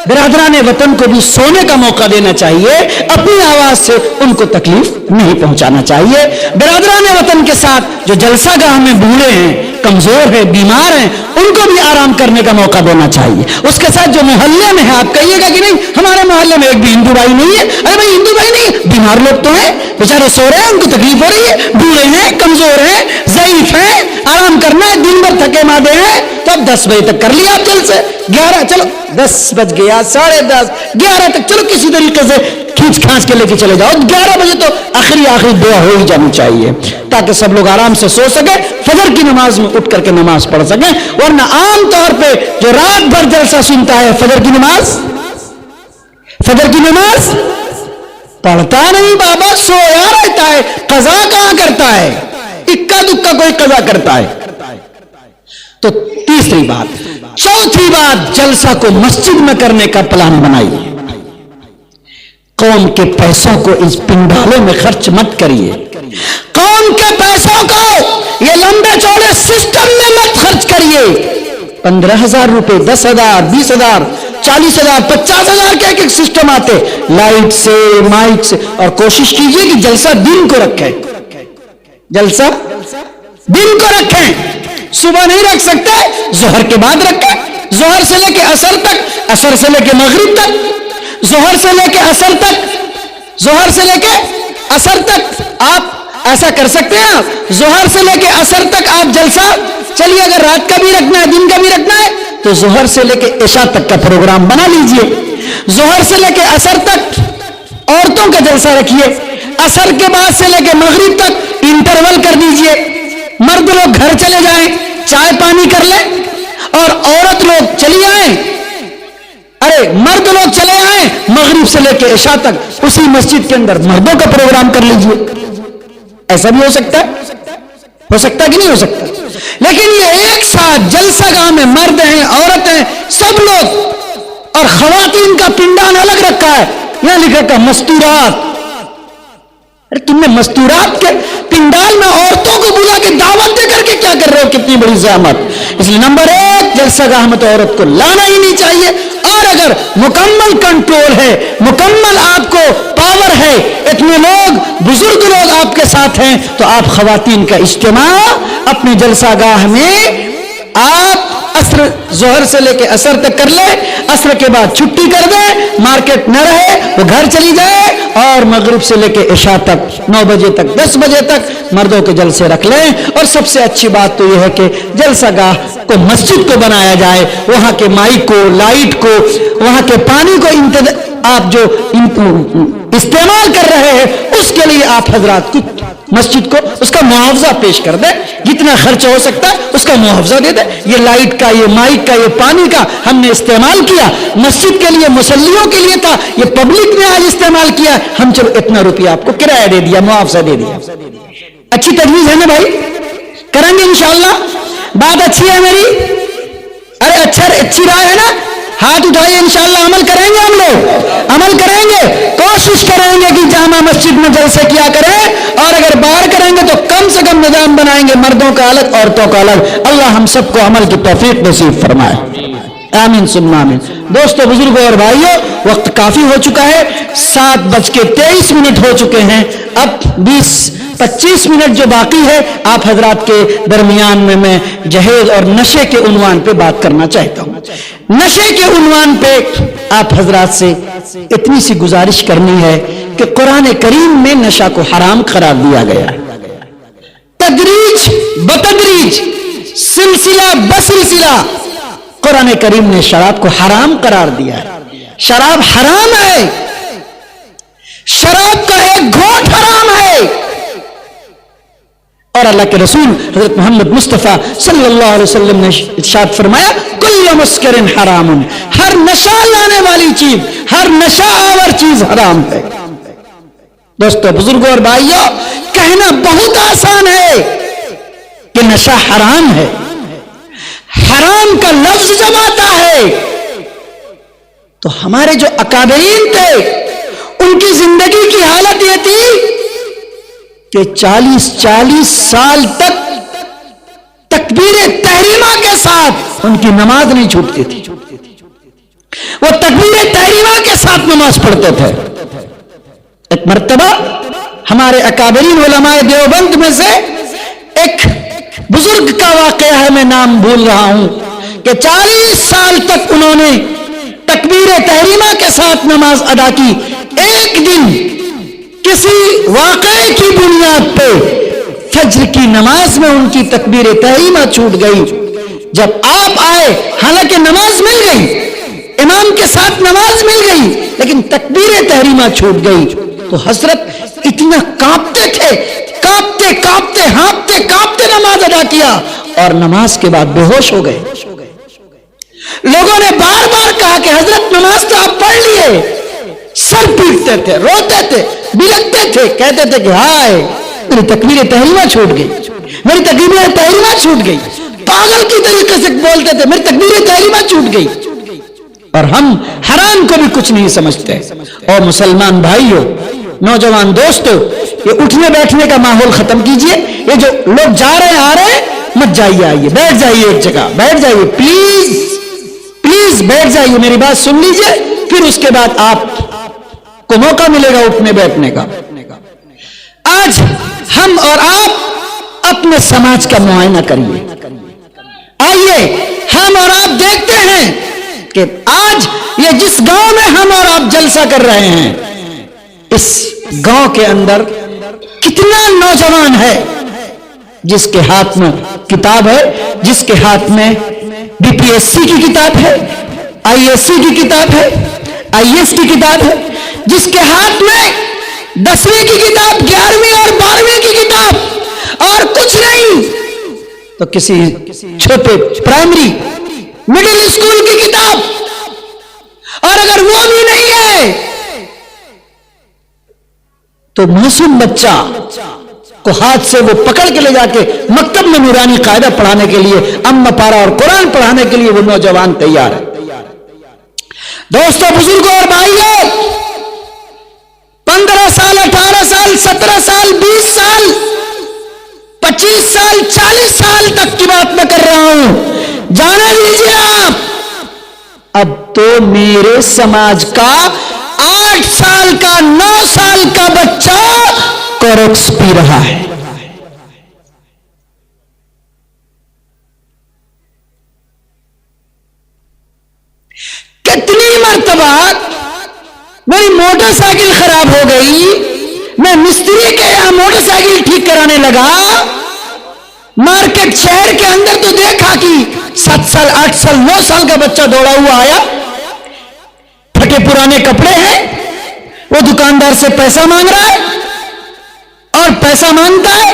برادران وطن کو بھی سونے کا موقع دینا چاہیے. اپنی آواز سے ان کو تکلیف نہیں پہنچانا چاہیے. برادران وطن کے ساتھ جو جلسہ گاہ میں بوڑھے ہیں, کمزور ہیں, بیمار ہیں, ان کو بھی آرام کرنے کا موقع دینا چاہیے. اس کے ساتھ جو محلے میں ہے, آپ کہیے گا کہ نہیں ہمارے محلے میں ایک بھی ہندو بھائی نہیں ہے. ارے بھائی ہندو بھائی نہیں, بیمار لوگ تو ہیں, بیچارے سو رہے ہیں, ان کو تکلیف ہو رہی ہے, بوڑھے ہیں, کمزور ہیں, ضعیف ہیں, آرام کرنا ہے, دن بھر تھکے مادے ہیں. تو اب 10 بجے تک کر لیا آپ جلسے, 11 چلو 10 بج گیا, 10:30 11 تک چلو کسی طریقے سے کھینچ کے لے کے چلے جاؤ. 11 بجے تو آخری دعا ہو ہی جانی چاہیے تاکہ سب لوگ آرام سے سو سکے, فجر کی نماز میں اٹھ کر کے نماز پڑھ سکیں. ورنہ عام طور پہ جو رات بھر جلسہ سنتا ہے فجر کی نماز پڑھتا نہیں, بابا سویا رہتا ہے, قضا کہاں کرتا ہے, اکا دکا کوئی قضا کرتا ہے. تو تیسری بات. چوتھی بات, جلسہ کو مسجد میں کرنے کا پلان بنائیے. قوم کے پیسوں کو اس پنڈالوں میں خرچ مت کریے. قوم کے پیسوں کو یہ لمبے چوڑے سسٹم میں مت خرچ کریے. 15,000 روپے, 10,000, 20,000, 40,000, 50,000 کے ایک سسٹم آتے, لائٹ سے, مائک سے. اور کوشش کیجئے کہ جلسہ دن کو رکھیں, جلسہ دن کو رکھیں. صبح نہیں رکھ سکتے, ظہر کے بعد رکھیں, ظہر سے لے کے عصر تک, عصر سے لے کے مغرب تک, ظہر سے لے کے عصر تک, ظہر سے لے کے عصر تک. آپ ایسا کر سکتے ہیں, آپ ظہر سے لے کے عصر تک آپ جلسہ, چلیے اگر رات کا بھی رکھنا ہے دن کا بھی رکھنا ہے تو ظہر سے لے کے عشاء تک کا پروگرام بنا لیجئے. ظہر سے لے کے عصر تک عورتوں کا جلسہ رکھیے, عصر کے بعد سے لے کے مغرب تک انٹرول کر دیجئے. مرد لوگ گھر چلے جائیں, چائے پانی کر لیں, اور عورت لوگ چلی آئیں, ارے مرد لوگ چلے آئیں مغرب سے لے کے عشاء تک اسی مسجد کے اندر مردوں کا پروگرام کر لیجئے. ایسا بھی ہو سکتا ہے, ہو سکتا کہ نہیں ہو سکتا؟ لیکن یہ ایک ساتھ جلسہ گاہ میں مرد ہیں, عورت ہیں, سب لوگ, اور خواتین کا پنڈال الگ رکھا ہے, یہاں لکھا رکھا مستورات. ارے تم نے مستورات کے پنڈال میں عورتوں کو بلا کے دعوت دے کر کے کیا کر رہے ہو؟ کتنی بڑی زحمت. اس لیے نمبر 1 جلسہ گاہ میں تو عورت کو لانا ہی نہیں چاہیے. اور اگر مکمل کنٹرول ہے, مکمل آپ کو پاور ہے, اتنے لوگ بزرگ لوگ آپ کے ساتھ ہیں, تو آپ خواتین کا اجتماع اپنے جلسہ گاہ میں آپ عصر ظہر سے لے کے عصر تک کر لیں, عصر کے بعد چھٹی کر دیں, مارکیٹ نہ رہے, وہ گھر چلی جائے, اور مغرب سے لے کے عشاء تک 9 بجے تک 10 بجے تک مردوں کے جلسے رکھ لیں. اور سب سے اچھی بات تو یہ ہے کہ جلسہ گاہ کو مسجد کو بنایا جائے, وہاں کے مائک کو, لائٹ کو, وہاں کے پانی کو آپ جو استعمال کر رہے ہیں اس کے لیے آپ حضرات کچھ مسجد کو اس کا معاوضہ پیش کر دیں, جتنا خرچ ہو سکتا ہے اس کا معاوضہ دے دیں. یہ لائٹ کا, یہ مائک کا, یہ پانی کا ہم نے استعمال کیا, مسجد کے لیے مصلیوں کے لیے تھا, یہ پبلک نے آج استعمال کیا, ہم چلو اتنا روپیہ آپ کو کرایہ دے دیا, معاوضہ دے دیا. اچھی تجویز ہے نا بھائی؟ کریں گے انشاءاللہ. بات اچھی ہے میری؟ ارے اچھی رائے ہے نا؟ ہاتھ اٹھائیے, انشاءاللہ عمل کریں گے, ہم لوگ عمل کریں گے, کوشش کریں گے کہ جامع مسجد میں جلسے کیا کریں, اور اگر باہر کریں گے تو کم سے کم نظام بنائیں گے, مردوں کا الگ, عورتوں کا الگ. اللہ ہم سب کو عمل کی توفیق نصیب فرمائے, آمین ثم آمین. دوستو, بزرگوں اور بھائیوں, وقت کافی ہو چکا ہے, 7:23 ہو چکے ہیں. اب 20-25 منٹ جو باقی ہے آپ حضرات کے درمیان میں جہیز اور نشے کے عنوان پہ بات کرنا چاہتا ہوں. نشے کے عنوان پہ آپ حضرات سے اتنی سی گزارش کرنی ہے کہ قرآن کریم میں نشہ کو حرام قرار دیا گیا, تدریج بتدریج, سلسلہ بسلسلہ قرآن کریم نے شراب کو حرام قرار دیا ہے. شراب حرام ہے, شراب کا ایک گھونٹ حرام ہے. اور اللہ کے رسول حضرت محمد مصطفیٰ صلی اللہ علیہ وسلم نے ارشاد فرمایا, کل مسکر حرام, ہر نشہ لانے والی چیز, ہر نشہ آور چیز حرام ہے. دوستو, بزرگوں اور بھائیوں, کہنا بہت آسان ہے کہ نشہ حرام ہے. حرام کا لفظ جب آتا ہے تو ہمارے جو اکابرین تھے ان کی زندگی کی حالت یہ تھی کہ 40 سال تک تکبیر تحریمہ کے ساتھ ان کی نماز نہیں چھوٹتی تھی. وہ تکبیر تحریمہ کے ساتھ نماز پڑھتے تھے. ایک مرتبہ ہمارے اکابرین علماء دیوبند میں سے ایک بزرگ کا واقعہ ہے, میں نام بھول رہا ہوں, کہ 40 سال تک انہوں نے تکبیر تحریمہ کے ساتھ نماز ادا کی. ایک دن کسی واقعے کی بنیاد پہ فجر کی نماز میں ان کی تکبیر تحریمہ چھوٹ گئی. جب آپ آئے, حالانکہ نماز مل گئی, امام کے ساتھ نماز مل گئی, لیکن تکبیر تحریمہ چھوٹ گئی, تو حضرت اتنا کانپتے تھے, کانپتے کانپتے ہانپتے کانپتے نماز ادا کیا, اور نماز کے بعد بے ہوش ہو گئے. لوگوں نے بار بار کہا کہ حضرت نماز تو آپ پڑھ لیے. سر پیٹتے تھے, روتے تھے, بلکتے تھے, کہتے تھے کہ ہائے میری تکبیر تحریمہ چھوٹ گئی, میری تکبیر تحریمہ چھوٹ گئی. پاگل کی طریقے سے بولتے تھے, میری تکبیر تحریمہ چھوٹ گئی. اور ہم حرام کو بھی کچھ نہیں سمجھتے. اور مسلمان بھائیوں, نوجوان دوستو, یہ اٹھنے بیٹھنے کا ماحول ختم کیجئے. یہ جو لوگ جا رہے ہیں, آ رہے ہیں, مت جائیے, آئیے بیٹھ جائیے, ایک جگہ بیٹھ جائیے, پلیز بیٹھ جائیے, میری بات سن لیجئے, پھر اس کے بعد آپ کو موقع ملے گا اٹھنے بیٹھنے کا. آج ہم اور آپ اپنے سماج کا معائنہ کریے. آئیے ہم اور آپ دیکھتے ہیں کہ آج یہ جس گاؤں میں ہم اور آپ جلسہ کر رہے ہیں, اس گاؤں کے اندر کتنا نوجوان ہے جس کے ہاتھ میں کتاب ہے, جس کے ہاتھ میں BPSC کی کتاب ہے, ISC کی کتاب ہے, IS کی کتاب ہے, جس کے ہاتھ میں 10ویں کی کتاب, 11ویں اور 12ویں کی کتاب, اور کچھ نہیں, तो किसी छोटे प्राइमरी मिडिल स्कूल की किताब, और अगर वो भी नहीं है तो मासूम बच्चा को हाथ से वो पकड़ के ले जाके मकतब में नूरानी कायदा पढ़ाने के लिए, अम्मा पारा और कुरान पढ़ाने के लिए वो नौजवान तैयार है। दोस्तों, बुजुर्गों और भाइयों, 15 साल, 18 साल, 17 साल, 20 साल, 25 साल, 40 साल तक की बात मैं कर रहा हूं, जाने दीजिए आप। अब तो मेरे समाज का 8 साल का, 9 साल का बच्चा कोरेक्स पी रहा है। कितनी मर्तबा मेरी मोटरसाइकिल खराब हो गई, मैं मिस्त्री के यहां मोटरसाइकिल ठीक कराने लगा, मार्केट शहर के अंदर तो देखा कि 7 साल, 8 साल, 9 साल का बच्चा दौड़ा हुआ आया, फटे पुराने कपड़े हैं, वो दुकानदार से पैसा मांग रहा है और पैसा मांगता है,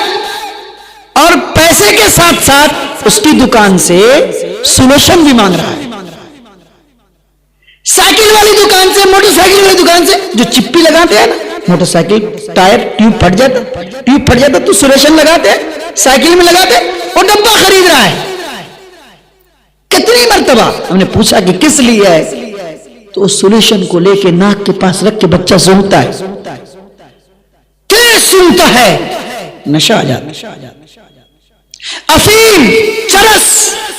और पैसे के साथ साथ उसकी दुकान से सोल्यूशन भी मांग रहा है। साइकिल वाली दुकान से, मोटरसाइकिल वाली दुकान से जो चिप्पी लगाते हैं ना, मोटरसाइकिल टायर ट्यूब फट जाता तो सोल्यूशन लगाते हैं, साइकिल में लगाते हैं, वो डब्बा खरीद रहा है। कितनी मर्तबा हमने पूछा कि किस लिए है, तो उस सोल्यूशन को लेके नाक के पास रख के बच्चा सूंघता है। क्या सूंघता है? नशा आ जाता, अफीम, चरस,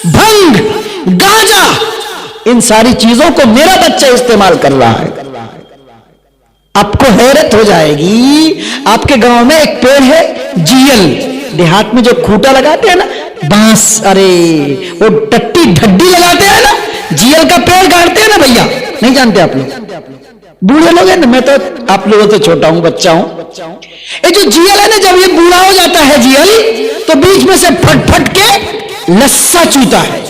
भंग, गांजा, इन सारी चीजों को मेरा बच्चा इस्तेमाल कर रहा है। आपको हैरत हो जाएगी, आपके गांव में एक पेड़ है जीएल, देहात में जो खूंटा लगाते हैं ना, बांस, अरे वो टट्टी ढड्डी लगाते हैं ना, जीएल का पेड़ गाड़ते हैं ना भैया, नहीं जानते आप लोग? बूढ़े लोग हैं ना, मैं तो आप लोगों से छोटा हूं, बच्चा हूं। ये जो जीएल है ना, जब ये बूढ़ा हो जाता है जीएल, तो बीच में से फट फट के लस्सा चूता है।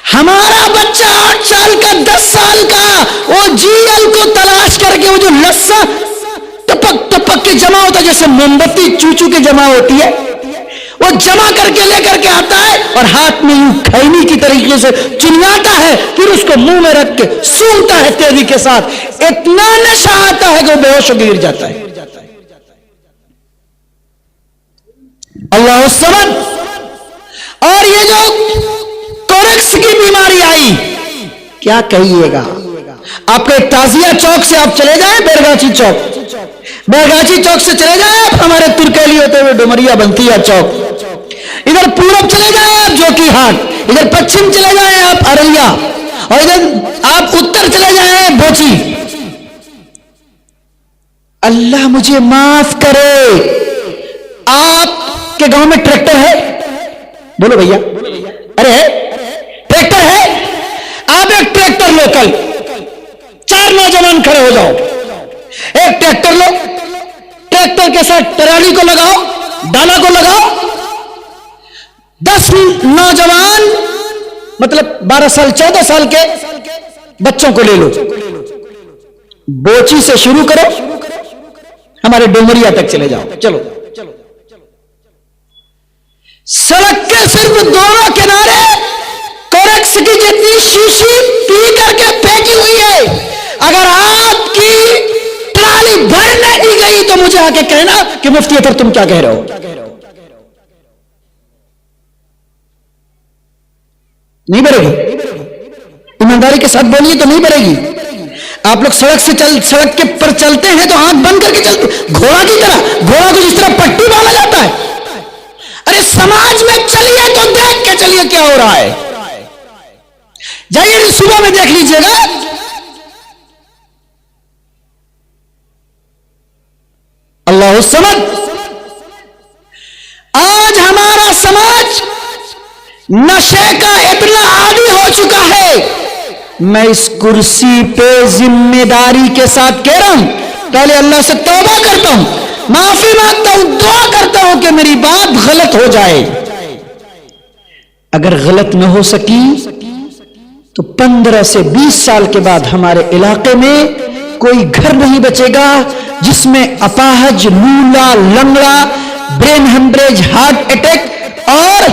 हमारा बच्चा 8 साल का, 10 साल का, वो जीएल को तलाश करके, वो जो लस्सा टपक टपक के जमा होता है, जैसे मोमबत्ती चूचू के जमा होती है, वो जमा करके लेकर के आता है और हाथ में यूं खैनी की तरीके से चिन्हाता है, फिर उसको मुंह में रख के सूंघता है तेजी के साथ। इतना नशा आता है कि वो बेहोश हो गिर जाता है। अल्लाह समद। और ये जो कोरेक्स की बीमारी आई, क्या कहिएगा? आपके ताजिया चौक से आप चले जाएं, बैरगाछी चौक, बैरगाछी चौक से चले जाएं आप हमारे तुर्केली होते हुए डुमरिया बंतिया चौक, इधर पूरब चले जाएं आप जोकी हाट, इधर पश्चिम चले जाएं आप अररिया, और इधर आप उत्तर चले जाएं बोची। अल्लाह मुझे माफ करे, आपके गांव में ट्रैक्टर है? बोलो भैया, अरे ट्रैक्टर है? आप एक ट्रैक्टर लोकल, 4 नौजवान खड़े हो जाओ, एक ट्रैक्टर लो, ट्रैक्टर के साथ ट्राली को लगाओ, डाला को लगाओ, 10 नौजवान, मतलब 12 साल 14 साल के बच्चों को ले लो, बोची से शुरू करो, हमारे डुमरिया तक चले जाओ। चलो, सड़क के सिर्फ दोनों किनारे कोरेक्स की जितनी शीशी पी करके फेंकी हुई है, अगर आपकी ट्राली भरने दी गई तो मुझे आके कहना कि मुफ्ती अतर तुम क्या कह रहे हो। नहीं भरेगी, ईमानदारी के साथ बोलिए तो नहीं भरेगी। आप लोग सड़क के पर चलते हैं तो आंख बंद करके चलते, घोड़ा की तरह, घोड़ा को जिस तरह पट्टी बांधा जाता है। अरे समाज में चलिए तो देख के चलिए क्या हो रहा है। जाइए सुबह में देख लीजिएगा, अल्लाह समद। आज हमारा समाज नशे का इतना आदी हो चुका है, मैं इस कुर्सी पे जिम्मेदारी के साथ कह रहा हूं, पहले अल्लाह से तौबा करता हूं, माफी मांगता हूं, दुआ करता हूं कि मेरी बात गलत हो जाए। अगर गलत न हो सकी तो 15 से 20 साल के बाद हमारे इलाके में कोई घर नहीं बचेगा जिसमें अपाहज, लूला, लंगड़ा, ब्रेन हेमरेज, हार्ट अटैक اور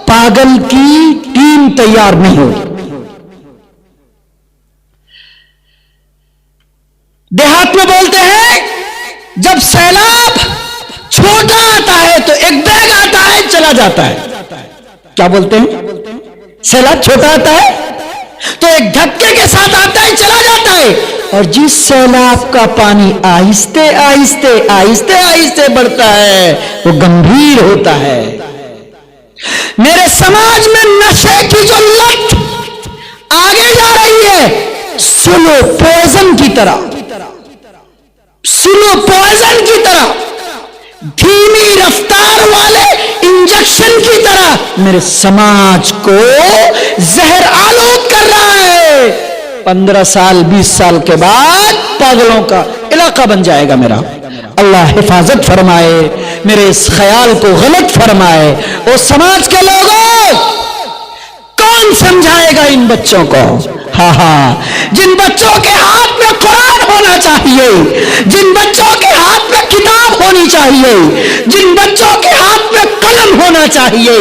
پاگل کی ٹیم تیار نہیں ہوئی. دیہات میں بولتے ہیں جب سیلاب چھوٹا آتا ہے تو ایک بیگ آتا ہے چلا جاتا ہے. کیا بولتے ہیں؟ سیلاب چھوٹا آتا ہے تو ایک دھکے کے ساتھ آتا ہے چلا جاتا ہے, اور جس سیلاب کا پانی آہستہ آہستہ آہستہ آہستہ بڑھتا ہے وہ گمبھیر ہوتا ہے. میرے سماج میں نشے کی جو لت آگے جا رہی ہے سلو پوائزن کی طرح, سلو پوائزن کی طرح, دھیمی رفتار والے انجیکشن کی طرح میرے سماج کو زہر آلود کر رہا ہے. 15 سال 20 سال کے بعد پاگلوں کا علاقہ بن جائے گا میرا. اللہ حفاظت فرمائے, میرے اس خیال کو غلط فرمائے. وہ سماج کے لوگوں کون سمجھائے گا ان بچوں کو؟ ہاں جن بچوں کے ہاتھ میں قرآن ہونا چاہیے, جن بچوں کے ہاتھ میں کتاب ہونی چاہیے, جن بچوں کے ہاتھ میں قلم ہونا چاہیے,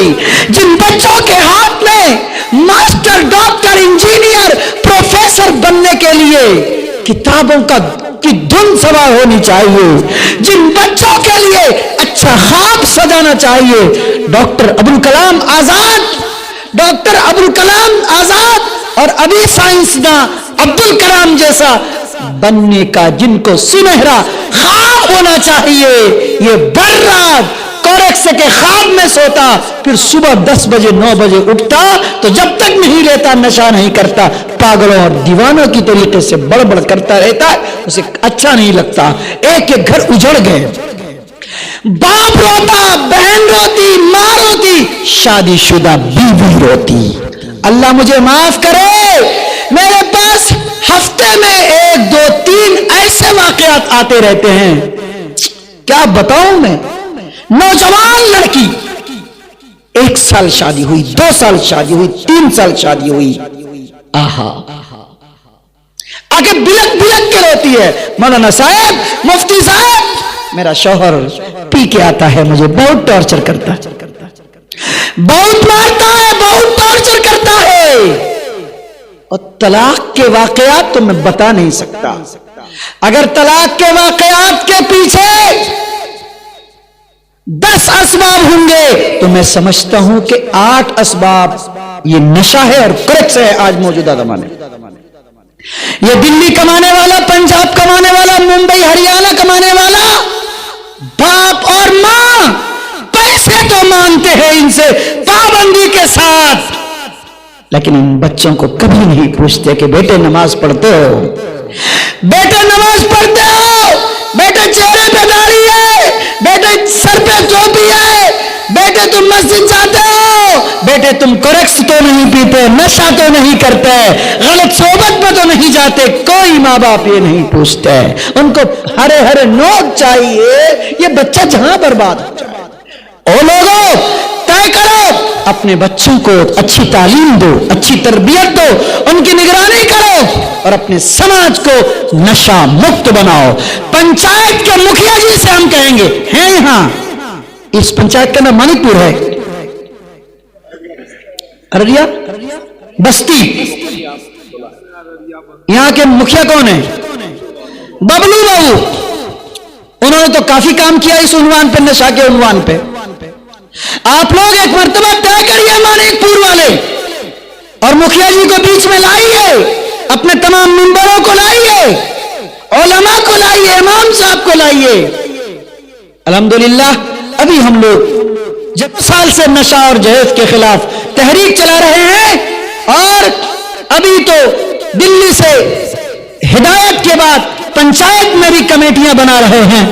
جن بچوں کے ہاتھ میں ماسٹر ڈاکٹر انجینئر پروفیسر بننے کے لیے کتابوں کی دھن سوار ہونی چاہیے, جن بچوں کے لیے اچھا خواب سجانا چاہیے. ڈاکٹر ابوالکلام آزاد, ڈاکٹر ابوالکلام آزاد اور ابھی سائنسداں عبدالکلام جیسا بننے کا جن کو سنہرا خواب ہونا چاہیے, یہ بر رات کوریکس کے خواب میں سوتا, پھر صبح 10 بجے 9 بجے اٹھتا تو جب تک نہیں لیتا نشہ نہیں کرتا, پاگلوں اور دیوانوں کی طریقے سے بڑبڑ کرتا رہتا ہے, اسے اچھا نہیں لگتا. ایک ایک گھر اجڑ گئے, باپ روتا, بہن روتی, ماں روتی, شادی شدہ بیوی روتی. اللہ مجھے معاف کرے, میرے پاس ہفتے میں 1 2 3 ایسے واقعات آتے رہتے ہیں. کیا بتاؤں میں؟ نوجوان لڑکی 1 سال شادی ہوئی, 2 سال شادی ہوئی, 3 سال شادی ہوئی, آہا آگے بلک بلک کے روتی ہے, مولانا صاحب, مفتی صاحب, میرا شوہر پی کے آتا ہے, مجھے بہت ٹارچر کرتا ہے, بہت مارتا ہے, بہت ٹارچر کرتا ہے. اور طلاق کے واقعات تو میں بتا نہیں سکتا. اگر طلاق کے واقعات کے پیچھے 10 اسباب ہوں گے تو میں سمجھتا ہوں کہ 8 اسباب یہ نشہ ہے اور کریکس ہے. آج موجودہ زمانے یہ دلی کمانے والا, پنجاب کمانے والا, ممبئی ہریانہ کمانے والا, باپ اور ماں پیسے تو مانتے ہیں ان سے پابندی کے ساتھ, لیکن ان بچوں کو کبھی نہیں پوچھتے کہ بیٹے نماز پڑھتے ہو, بیٹے نماز پڑھتے ہو, بیٹے چہرے پہ داڑھی ہے, بیٹے سر پہ ٹوپی ہے, بیٹے تم مسجد جاتے ہو, بیٹے تم کوریکس تو نہیں پیتے, نشہ تو نہیں کرتے, غلط صحبت میں تو نہیں جاتے. کوئی ماں باپ یہ نہیں پوچھتے, ان کو ہرے ہرے نوٹ چاہیے, یہ بچہ جہاں برباد ہو جائے. او لوگوں طے کرو, اپنے بچوں کو اچھی تعلیم دو, اچھی تربیت دو, ان کی نگرانی کرو اور اپنے سماج کو نشہ مکت بناؤ. پنچایت کے مکھیا جی سے ہم کہیں گے, ہیں یہاں, اس پنچایت کا نام منی پور ہے, ارریا بستی, یہاں کے مکھیا کون ہیں؟ ببلو بابو. انہوں نے تو کافی کام کیا اس عنوان پہ, نشہ کے عنوان پہ. آپ لوگ ایک مرتبہ طے کریے مانک پور والے, اور مکھیا جی کو بیچ میں لائیے, اپنے تمام ممبروں کو لائیے, علماء کو لائیے, امام صاحب کو لائیے. الحمدللہ ابھی ہم لوگ جب سال سے نشہ اور جہیز کے خلاف تحریک چلا رہے ہیں, اور ابھی تو دلی سے ہدایت کے بعد پنچایت میں بھی کمیٹیاں بنا رہے ہیں.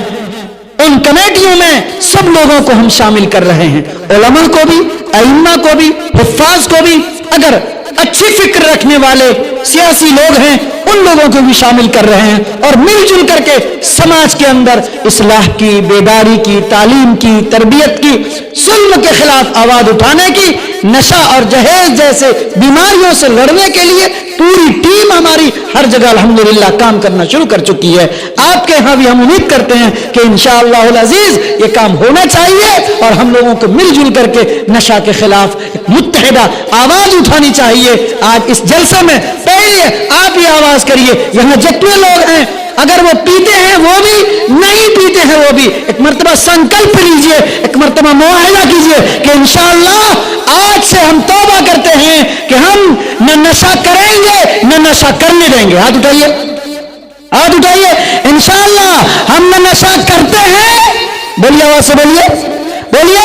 ان کمیٹیوں میں سب لوگوں کو ہم شامل کر رہے ہیں, علماء کو بھی, ائمہ کو بھی, حفاظ کو بھی, اگر اچھی فکر رکھنے والے سیاسی لوگ ہیں ان لوگوں کو بھی شامل کر رہے ہیں, اور مل جل کر کے سماج کے اندر اصلاح کی, بیداری کی, تعلیم کی, تربیت کی, ظلم کے خلاف آواز اٹھانے کی, نشہ اور جہیز جیسے بیماریوں سے لڑنے کے لیے पूरी टीम हमारी हर जगह अल्हम्दुलिल्लाह काम करना शुरू कर चुकी है। आपके यहाँ भी हम उम्मीद करते हैं कि इंशाअल्लाहुल अजीज ये काम होना चाहिए और हम लोगों को मिलजुल करके नशा के खिलाफ एक मुत्तहिदा आवाज उठानी चाहिए। आज इस जलसे में पहले आप ये आवाज करिए, यहाँ जितने लोग हैं अगर वो पीते हैं वो भी, नहीं पीते हैं वो भी, एक मर्तबा संकल्प लीजिए, एक मर्तबा मुआहिदा कीजिए कि इंशाअल्लाह आज से हम तौबा करते हैं कि हम न नशा करेंगे न नशा करने देंगे। हाथ उठाइए, हाथ उठाइए। इंशाअल्लाह हम न नशा करते हैं, बोलिए आवाज से बोलिए, बोलिए,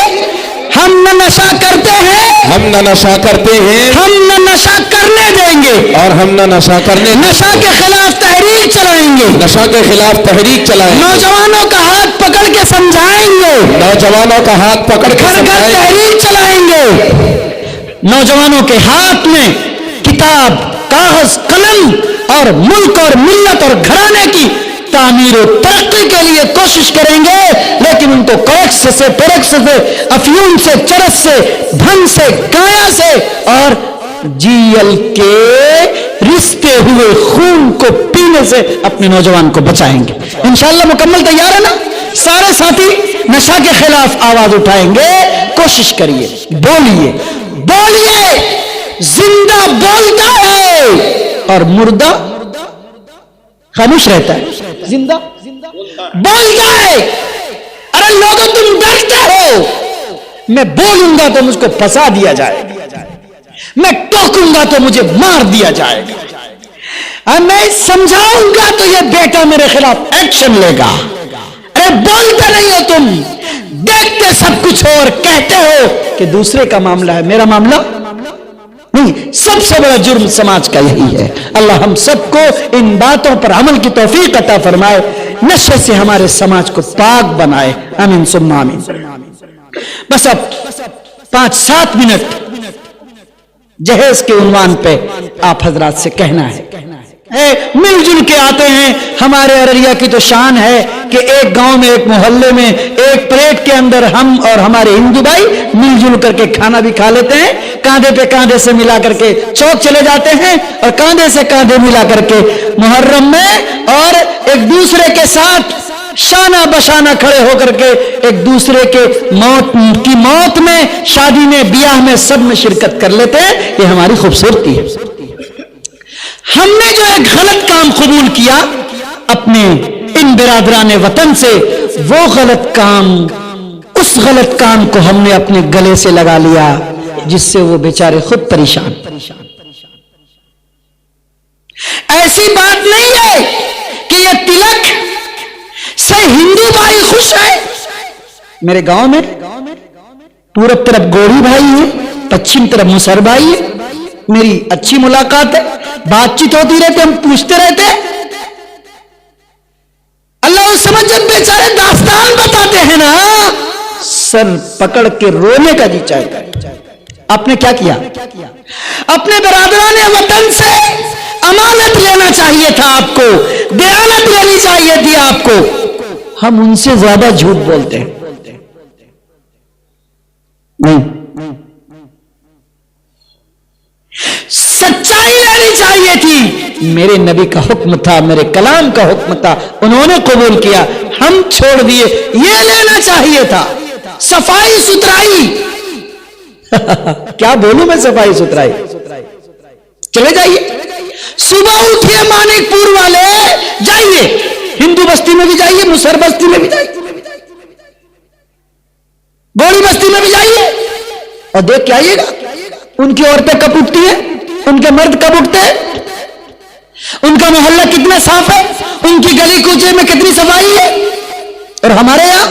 हम न नशा करते हैं, हम न नशा करते हैं, हम न नशा करने देंगे, और हम न नशा करने, नशा के खिलाफ तहरीक चलाएंगे, नशा के खिलाफ तहरीक चलाएंगे, नौजवानों का हाथ पकड़ के समझाएंगे, नौजवानों का हाथ पकड़ के घर घर समझाएंगे, तहरीक चलाएंगे। नौजवानों के हाथ में किताब, कागज, कलम और मुल्क और मिल्लत और घराने की तामीर और तरक्की के लिए कोशिश करेंगे, लेकिन उनको कोक्स से, पेरेक्स से, अफयूम से, चरस से, धन से, काया से और जीएल के रिश्ते हुए खून को पीने से अपने नौजवान को बचाएंगे। इंशाअल्लाह मुकम्मल तैयार है ना? सारे साथी नशा के खिलाफ आवाज उठाएंगे, कोशिश करिए, बोलिए, बोलिए। जिंदा बोलता है और मुर्दा खामोश रहता है। जिंदा बोलता है। अरे लोगों तुम डरते हो, मैं बोलूंगा तो मुझको फंसा दिया जाएगा, मैं टोकूंगा तो मुझे मार दिया जाएगा, और मैं समझाऊंगा तो ये बेटा मेरे खिलाफ एक्शन लेगा। अरे बोलते नहीं हो तुम, देखते सब कुछ हो और कहते हो कि दूसरे का मामला है, मेरा मामला नहीं। सबसे बड़ा जुर्म समाज का यही है। अल्लाह हम सबको इन बातों पर अमल की तौफीक अता फरमाए, नशे से हमारे समाज को पाक बनाए। आमीन सुम्मा आमीन। बस अब 5-7 मिनट जहेज के उन्वान पे आप हजरात से कहना है। मिलजुल के आते हैं। हमारे अररिया की तो शान है कि एक गांव में, एक मोहल्ले में, एक प्लेट के अंदर हम और हमारे हिंदू भाई मिलजुल करके खाना भी खा लेते हैं। कांधे पे कांधे से मिला करके चौक चले जाते हैं और कांधे से कांधे मिला करके मुहर्रम में, और एक दूसरे के साथ शाना बशाना खड़े होकर के एक दूसरे के मौत में, शादी में, ब्याह में, सब में शिरकत कर लेते हैं। ये हमारी खूबसूरती है। हमने जो एक गलत काम कबूल किया अपने इन बिरादराने वतन से, वो गलत काम, उस गलत काम को हमने अपने गले से लगा लिया, जिससे वो बेचारे खुद परेशान। ऐसी बात नहीं है कि ये तिलक से हिंदू भाई खुश है। मेरे गांव में पूरब तरफ गोरी भाई है, पश्चिम तरफ मुसर भाई है। मेरी अच्छी मुलाकात है, बातचीत होती रहती, हम पूछते रहते। अल्लाह उस समय जब बेचारे दास्तान बताते हैं ना, सर पकड़ के रोने का जी चाहता है। आपने क्या किया? अपने बिरादराने वतन से अमानत लेना चाहिए था आपको, दयानत लेनी चाहिए थी आपको। हम उनसे ज्यादा झूठ बोलते हैं। नहीं, सच्चाई लेनी चाहिए थी। मेरे नबी का हुक्म था, मेरे कलाम का हुक्म था, उन्होंने कबूल किया, हम छोड़ दिए। ये लेना चाहिए था। सफाई सुथराई क्या बोलूं मैं, सफाई सुथराई। चले जाइए, सुबह उठिए मानिकपुर वाले, जाइए हिंदू बस्ती में भी जाइए, मुसर बस्ती में भी जाइए, गोरी बस्ती में भी जाइए और देख के आइएगा उनकी औरतें कब उठती है, उनके मर्द कब उठते हैं, उनका मोहल्ला कितना साफ है, उनकी गली कूचे में कितनी सफाई है। और हमारे यहां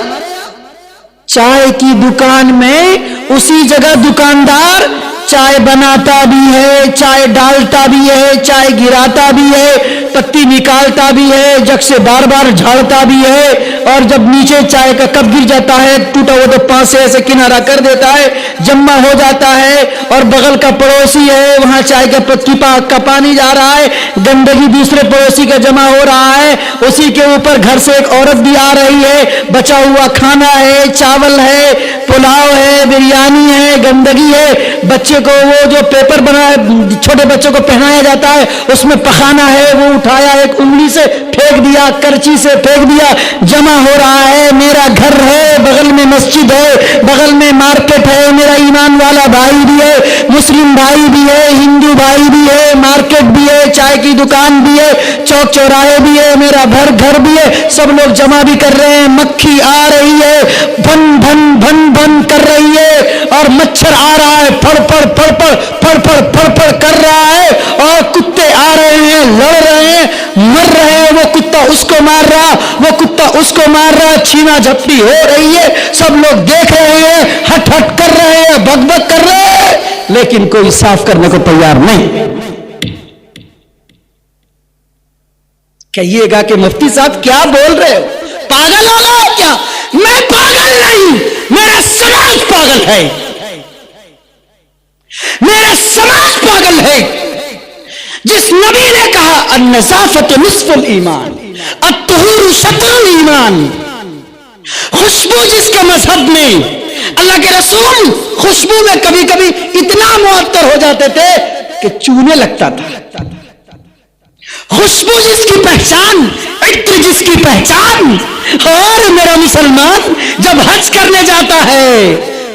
चाय की दुकान में उसी जगह दुकानदार चाय बनाता भी है, चाय डालता भी है, चाय गिराता भी है, पत्ती निकालता भी है, जग से बार बार झाड़ता भी है, اور جب نیچے چائے کا کپ گر جاتا ہے ٹوٹا وہ تو پاس سے ایسے کنارہ کر دیتا ہے, جمع ہو جاتا ہے, اور بغل کا پڑوسی ہے وہاں چائے کا پتی کا پانی جا رہا ہے, گندگی دوسرے پڑوسی کا جمع ہو رہا ہے, اسی کے اوپر گھر سے ایک عورت بھی آ رہی ہے, بچا ہوا کھانا ہے, چاول ہے, پلاؤ ہے, بریانی ہے, گندگی ہے, بچے کو وہ جو پیپر بنا چھوٹے بچوں کو پہنایا جاتا ہے اس میں پخانا ہے, وہ اٹھایا ایک انگلی سے پھینک دیا, کرچی سے پھینک دیا, جمع ہو رہا ہے. میرا گھر ہے, بغل میں مسجد ہے, بغل میں مارکیٹ ہے, میرا ایمان والا بھائی بھی ہے, مسلم بھائی بھی ہے, ہندو بھائی بھی ہے, مارکیٹ بھی ہے, چائے کی دکان بھی ہے, چوک چوراہے بھی ہے, میرا گھر بھی ہے, سب لوگ جمع بھی کر رہے ہیں. مکھی آ رہی ہے, بھن بھن بھن بھن کر رہی ہے, اور مچھر آ رہا ہے, پھڑ پھڑ پھڑ پھڑ پھڑ پھڑ پھڑ پھڑ کر رہا ہے, اور کتے آ رہے ہیں, لڑ رہے ہیں, مر رہے ہیں, وہ کتا اس کو مار رہا, وہ کتا اس کو مار رہا, چھینا جھپٹی ہو رہی ہے, سب لوگ دیکھ رہے ہیں, ہٹ ہٹ کر رہے ہیں, بک بک کر رہے ہیں, لیکن کوئی صاف کرنے کو تیار نہیں. کہیے گا کہ مفتی صاحب کیا بول رہے ہو, پاگل ہو گئے کیا؟ میں پاگل نہیں, میرا سماج پاگل ہے, میرا سماج پاگل ہے. جس نبی نے کہا النظافت نصف الایمان, الطہور شطر الایمان, خوشبو جس کے مذہب میں, اللہ کے رسول خوشبو میں کبھی کبھی اتنا معطر ہو جاتے تھے کہ چونے لگتا تھا. خوشبو جس کی پہچان, عطر جس کی پہچان. اور میرا مسلمان جب حج کرنے جاتا ہے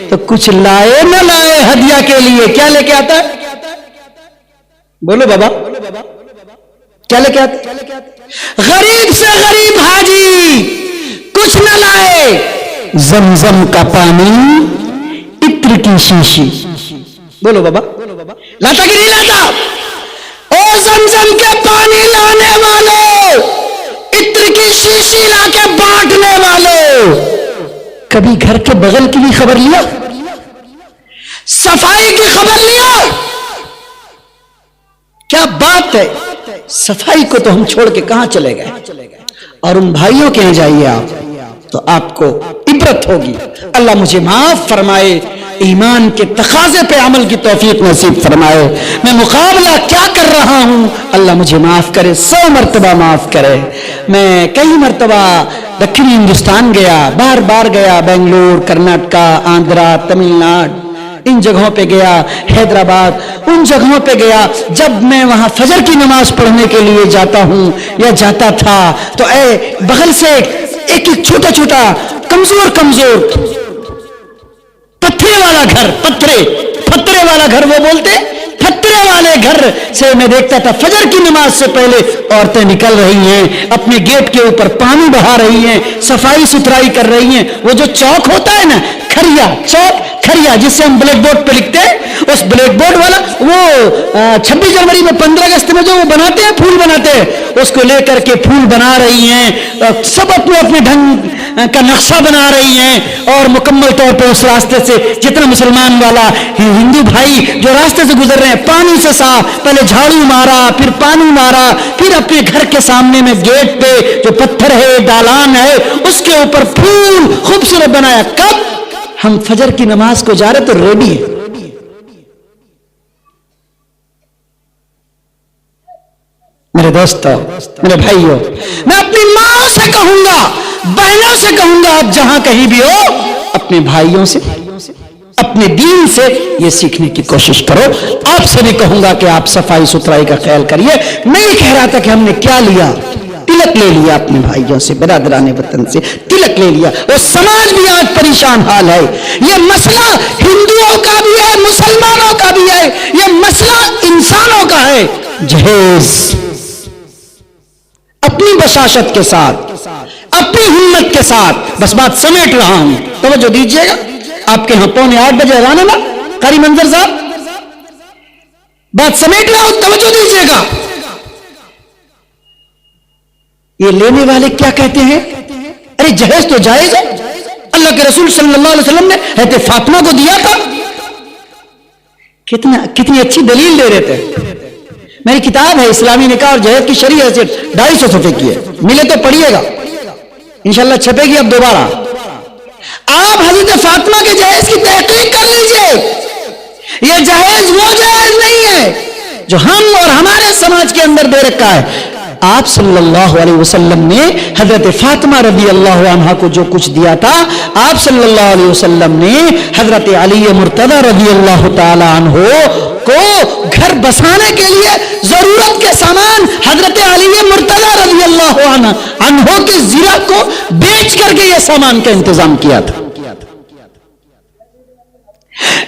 تو کچھ لائے نہ لائے ہدیہ کے لیے کیا لے کے آتا ہے؟ بولو بابا کیا لے کے آتا ہے؟ غریب سے غریب حاجی کچھ نہ لائے, زمزم کا پانی, عطر کی شیشی. بولو بابا لاتا کہ نہیں لاتا؟ او زمزم کے پانی لانے والوں, عطر کی شیشی لا کے بانٹنے والوں, کبھی گھر کے بغل کی بھی خبر لیا؟ صفائی کی خبر لیا؟ کیا بات ہے, صفائی کو تو ہم چھوڑ کے کہاں چلے گئے, اور ان بھائیوں کے یہاں جائیے آپ تو آپ کو عبرت ہوگی. اللہ مجھے معاف فرمائے, ایمان کے تقاضے پہ عمل کی توفیق نصیب فرمائے. میں مقابلہ کیا کر رہا ہوں, اللہ مجھے معاف کرے, 100 مرتبہ معاف کرے. میں کئی مرتبہ دکھنی ہندوستان گیا, بار بار گیا, بنگلور, کرناٹکا, آندھرا, تمل ناڈو, ان جگہوں پہ گیا, حیدرآباد, ان جگہوں پہ گیا. جب میں وہاں فجر کی نماز پڑھنے کے لیے جاتا ہوں یا جاتا تھا تو اے بغل سے ایک چھوٹا چھوٹا کمزور پتھرے والا گھر, پتھرے والا گھر وہ بولتے, پتھرے والے گھر سے میں دیکھتا تھا فجر کی نماز سے پہلے عورتیں نکل رہی ہیں, اپنے گیٹ کے اوپر پانی بہا رہی ہیں, صفائی ستھرائی کر رہی ہیں. وہ جو چوک ہوتا ہے نا, کھریا جس سے ہم بلیک بورڈ پہ لکھتے ہیں, اس بلیک بورڈ والا وہ 26 جنوری میں 15 اگست میں جو وہ بناتے ہیں, پھول بناتے ہیں, اس کو لے کر کے پھول بنا رہی ہیں. سب اپنے ڈھنگ کا نقشہ بنا رہی ہیں, اور مکمل طور پہ اس راستے سے جتنا مسلمان والا ہندو بھائی جو راستے سے گزر رہے ہیں, پانی سے صاف, پہلے جھاڑو مارا, پھر پانی مارا, پھر اپنے گھر کے سامنے میں گیٹ پہ جو پتھر ہے, ڈالان ہے, اس کے اوپر پھول خوبصورت بنایا. کب ہم فجر کی نماز کو جا رہے تو ریڈی ہے. میرے دوستو, میرے بھائیوں, میں اپنی ماں سے کہوں گا, بہنوں سے کہوں گا, آپ جہاں کہیں بھی ہو اپنے بھائیوں سے, اپنے دین سے یہ سیکھنے کی کوشش کرو. آپ سے بھی کہوں گا کہ آپ صفائی ستھرائی کا خیال کریے. میں یہ کہہ رہا تھا کہ ہم نے کیا لیا, تلک لے لیا اپنے بھائیوں سے, برادران وطن سے تلک لے لیا, اور سماج بھی آج پریشان حال ہے. یہ مسئلہ ہندوؤں کا بھی ہے, مسلمانوں کا بھی ہے, یہ مسئلہ انسانوں کا ہے. جہیز اپنی بشاشت کے ساتھ, اپنی ہمت کے ساتھ, بس بات سمیٹ رہا ہوں, توجہ دیجیے گا. آپ کے ہاں 7:45 بجے اذان ہے نا قاری منظر صاحب, بات سمیٹ رہا ہوں, توجہ دیجیے گا. یہ لینے والے کیا کہتے ہیں, ارے جہیز تو جائز ہے, اللہ کے رسول صلی اللہ علیہ وسلم نے حضرت فاطمہ کو دیا تھا. کتنی اچھی دلیل دے رہے تھے. میری کتاب ہے اسلامی نکاح اور جہیز کی شرعی حیثیت, 250 صفحے کی ہے, ملے تو پڑھیے گا. इंशाल्लाह छपेगी अब दोबारा। आप हजरत फातिमा के जहेज की तहकीक कर लीजिए, ये जहेज वो जहेज नहीं है जो हम और हमारे समाज के अंदर दे रखा है। आप सल्लल्लाहु अलैहि वसल्लम ने हजरत फातिमा रदी अल्लाह अन्हा को जो कुछ दिया था, आप सल्लल्लाहु अलैहि वसल्लम ने हजरत अली मुर्तदा रदी अल्लाह ताला अन्हो को घर बसाने के लिए जरूरत के सामान हजरत अली मुर्तदा रदी अल्लाह अन्हो के जीरा को बेच करके यह सामान का इंतजाम किया था।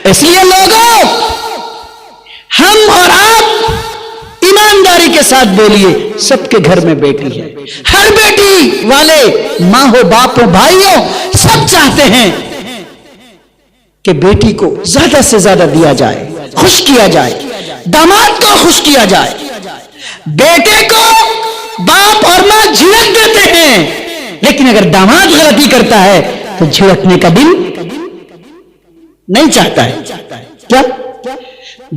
इसलिए लोगों, हम और आप ईमानदारी के साथ बोलिए, सबके घर में बेटी है, हर बेटी वाले मां हो, बाप हो, भाई हो, सब चाहते हैं कि बेटी को ज्यादा से ज्यादा दिया जाए, खुश किया जाए, दामाद को खुश किया जाए। बेटे को बाप और मां झिड़क देते हैं, लेकिन अगर दामाद गलती करता है तो झिड़कने का दिल नहीं चाहता है। क्या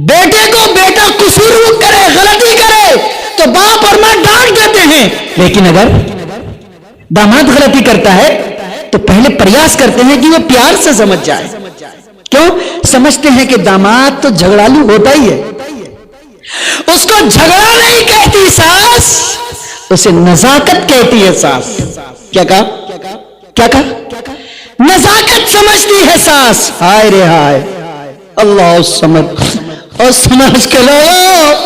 बेटे को बेटा कसूर करे, गलती करे तो बाप और मां डांट देते हैं, लेकिन अगर दामाद गलती करता है तो पहले प्रयास करते हैं कि वो प्यार से समझ जाए। क्यों? समझते हैं कि दामाद तो झगड़ालू होता ही है, उसको झगड़ा नहीं कहती सास, उसे नजाकत कहती है सास। क्या कहा? क्या कहा? नजाकत समझती है सास। हाय रे हाय, अल्लाह समझ। और समाज के लोग,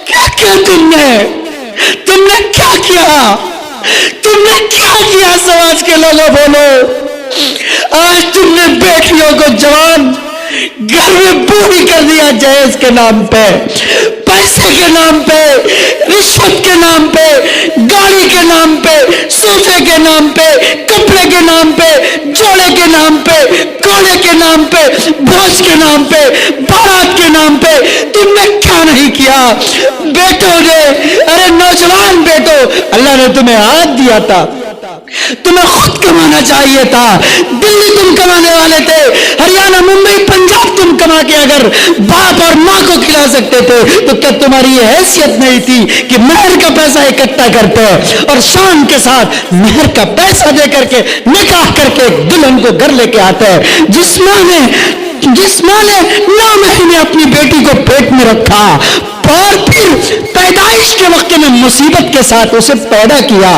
क्या किया तुमने क्या किया? तुमने क्या किया? समाज के लोगों बोलो, आज तुमने बेटियों को जवान घर में पूरी कर दिया, जहेज के नाम पे, पैसे के नाम पे, रिश्वत के नाम पे, गाड़ी के नाम पे, सोफे के नाम पे, कपड़े के नाम पे, जोड़े के नाम पे, कोड़े के नाम पे, भोज के नाम पे, बारात के नाम पे। तुमने क्या नहीं किया बेटों ने? अरे नौजवान बेटो, अल्लाह ने तुम्हें हाथ दिया था, तुम्हें खुद कमाना चाहिए था। दिल्ली तुम कमाने वाले थे, हरियाणा, मुंबई, पंजाब तुम कमा के अगर बाप और मां को खिला सकते थे तो क्या तुम्हारी ये हैसियत नहीं थी कि मेहर का पैसा इकट्ठा करते और शान के साथ मेहर का पैसा दे करके निकाह करके दुल्हन को घर लेके आते हैं? जिस मां ने 9 महीने अपनी बेटी को पेट में रखा और फिर पैदाइश के वक्त में मुसीबत के साथ उसे पैदा किया,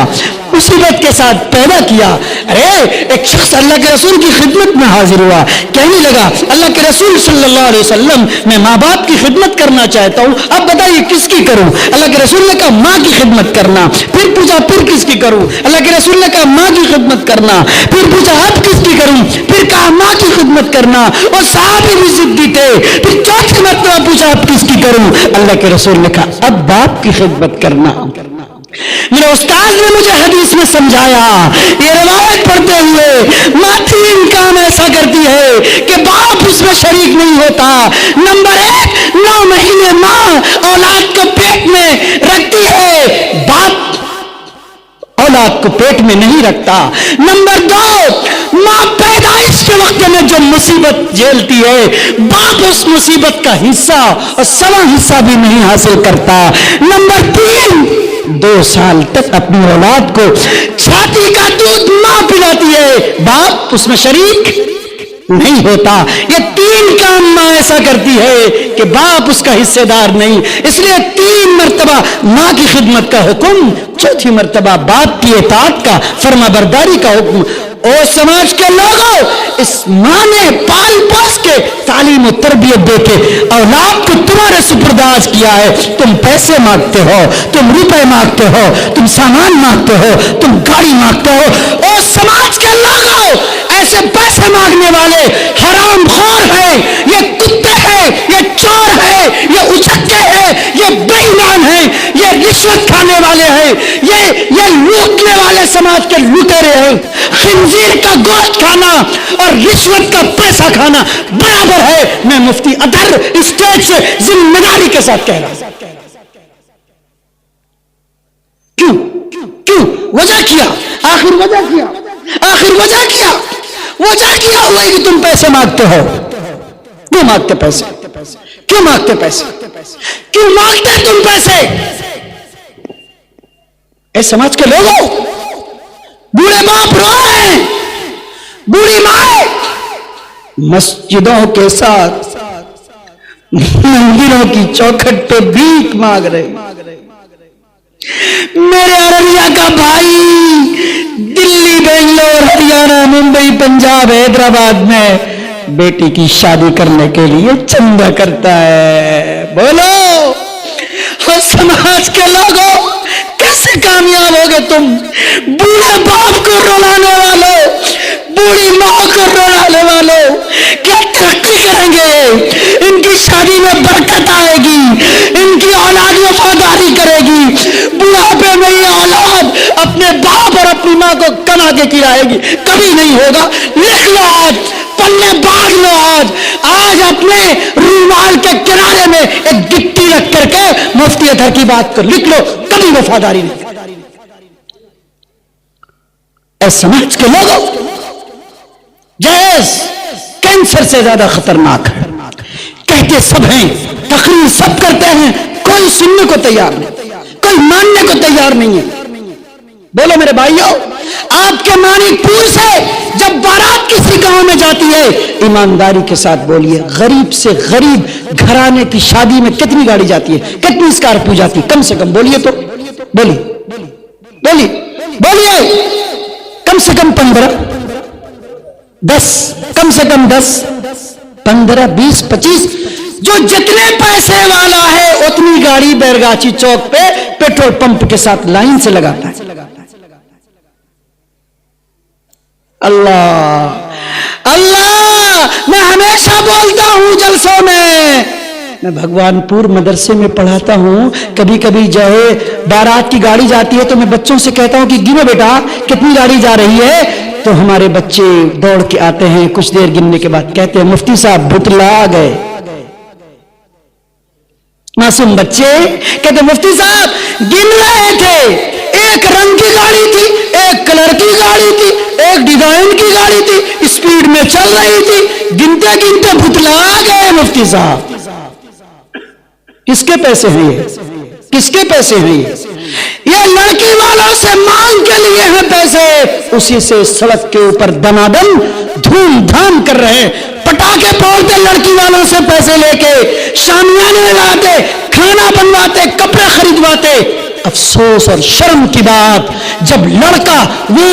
मुसीबत के साथ पैदा किया। अरे एक शख्स अल्लाह के रसूल की खिदमत में हाजिर हुआ, कहने लगा, अल्लाह के रसूल सल्लल्लाहु अलैहि वसल्लम, मैं माँ बाप की खिदमत करना चाहता हूँ, अब बताइए किसकी करूँ? अल्लाह के रसूल ने कहा माँ की खिदमत करना। फिर पूछा फिर किसकी करूँ? अल्लाह के रसूल ने कहा माँ की खिदमत करना। फिर पूछा अब किसकी करूँ? फिर कहा माँ की खिदमत करना। और साहबी भी जिद्दी थे। फिर चौथी मरतबा पूछा अब किसकी करूँ? अल्लाह के रसूल ने कहा अब बाप की खिदमत करना। मेरे उस्ताद ने मुझे हदीस में समझाया, ये रिवायत पढ़ते हुए, माँ 3 काम ऐसा करती है कि बाप उसमें शरीक नहीं होता। नंबर 1, 9 महीने माँ औलाद को पेट में रखती है, बाप औलाद को पेट में नहीं रखता। नंबर 2, माँ पैदाइश के वक्त में जो मुसीबत झेलती है, बाप उस मुसीबत का हिस्सा और सवा हिस्सा भी नहीं हासिल करता। नंबर 3, 2 साल तक अपनी औलाद को छाती का दूध मां पिलाती है, बाप उसमें शरीक नहीं होता। ये 3 काम मां ऐसा करती है कि बाप उसका हिस्सेदार नहीं। इसलिए 3 मर्तबा मां की खिदमत का हुक्म, चौथी मर्तबा बाप की इताअत का, फरमाबरदारी का हुक्म। और समाज के लोगों, इस मां ने पाल पोस के तालीम और तरबियत देके औलाद को तुम्हारे सुपुर्दाज किया है। तुम पैसे मांगते हो, तुम रुपए मांगते हो, तुम सामान मांगते हो, तुम गाड़ी मांगते हो। और समाज के लोगों, ऐसे पैसे मांगने वाले हरामखोर हैं, ये कुत्ते हैं, ये चोर हैं, ये उचक्के हैं, ये बेईमान हैं, ये रिश्वत खाने वाले हैं, ये लूटने वाले समाज के लुटेरे हैं। खिंजीर का गोश्त खाना और रिश्वत का पैसा खाना बराबर है। मैं मुफ्ती अतर स्टेज से जिम्मेदारी के साथ कह रहा हूं। क्यों वजह किया? आखिर वजह किया हुआ है कि तुम पैसे मांगते हो। क्यों मांगते पैसे? क्यों मांगते तुम पैसे? ए समाज के लोगों, बूढ़े बाप रोए, बूढ़ी माए मस्जिदों के साथ मंदिरों की चौखट पे भीख मांग रहे। मेरे अररिया का भाई दिल्ली, बेंगलोर, हरियाणा, मुंबई, पंजाब, हैदराबाद में बेटी की शादी करने के लिए चंदा करता है। बोलो, और समाज के लोगों कैसे कामयाब होगे तुम? बूढ़े बाप को रुलाने वालों, बूढ़ी माँ को रुलाने वालों क्या तरक्की करेंगे? इनकी शादी में बरकत आएगी, इनकी औलाद वफादारी करेगी। बुढ़ापे में ये औलाद अपने बाप और अपनी माँ को कमा के खिलाएगी। कभी नहीं होगा। लिख लो आज, पन्ने बांध लो आज। आज अपने रूमाल के किनारे में एक गिट्टी रख करके मुफ्ती अतहर की बात कर लिख लो, कभी वफादारी नहीं। ऐसे समाज के लोगों जैस कैंसर से ज्यादा खतरनाक है। कहते सब हैं, तकरीर सब करते हैं, कोई सुनने को तैयार नहीं, कोई मानने को तैयार नहीं है। बोलो मेरे भाइयों, आपके मानिकपुर से जब बारात किसी गांव में जाती है, ईमानदारी के साथ बोलिए, गरीब से गरीब घराने की शादी में कितनी गाड़ी जाती है, कितनी स्कॉर्पियो जाती है? कम से कम बोलिए तो, बोलिए बोलिए बोलिए, कम से कम 15, 10, कम से कम 10, 15, 20, 25। जो जितने पैसे वाला है उतनी गाड़ी बैरगाछी चौक पे पेट्रोल पंप के साथ लाइन से लगाता है। अल्लाह अल्लाह, मैं हमेशा बोलता हूं जलसों में, मैं भगवानपुर मदरसे में पढ़ाता हूं, कभी कभी जो है बारात की गाड़ी जाती है तो मैं बच्चों से कहता हूं कि गिनो बेटा कितनी गाड़ी जा रही है, तो हमारे बच्चे दौड़ के आते हैं, कुछ देर गिनने के बाद कहते हैं मुफ्ती साहब भुतला गए। मासूम बच्चे कहते मुफ्ती साहब गिन रहे थे, एक रंग की गाड़ी थी, एक कलर की गाड़ी थी, एक डिजाइन की गाड़ी थी, स्पीड में चल रही थी, गिनते गिनते भुतला गए मुफ्ती साहब। किसके पैसे हैं ये? किसके पैसे हैं ये? ये लड़की वालों से मांग के लिए हैं पैसे, उसी से सड़क के ऊपर दमादम धूमधाम कर रहे हैं, पटाखे फोड़ते लड़की वालों से पैसे लेके, शामियाने लगाते, खाना बनवाते, कपड़े खरीदवाते। अफसोस और शर्म की बात, जब लड़का वो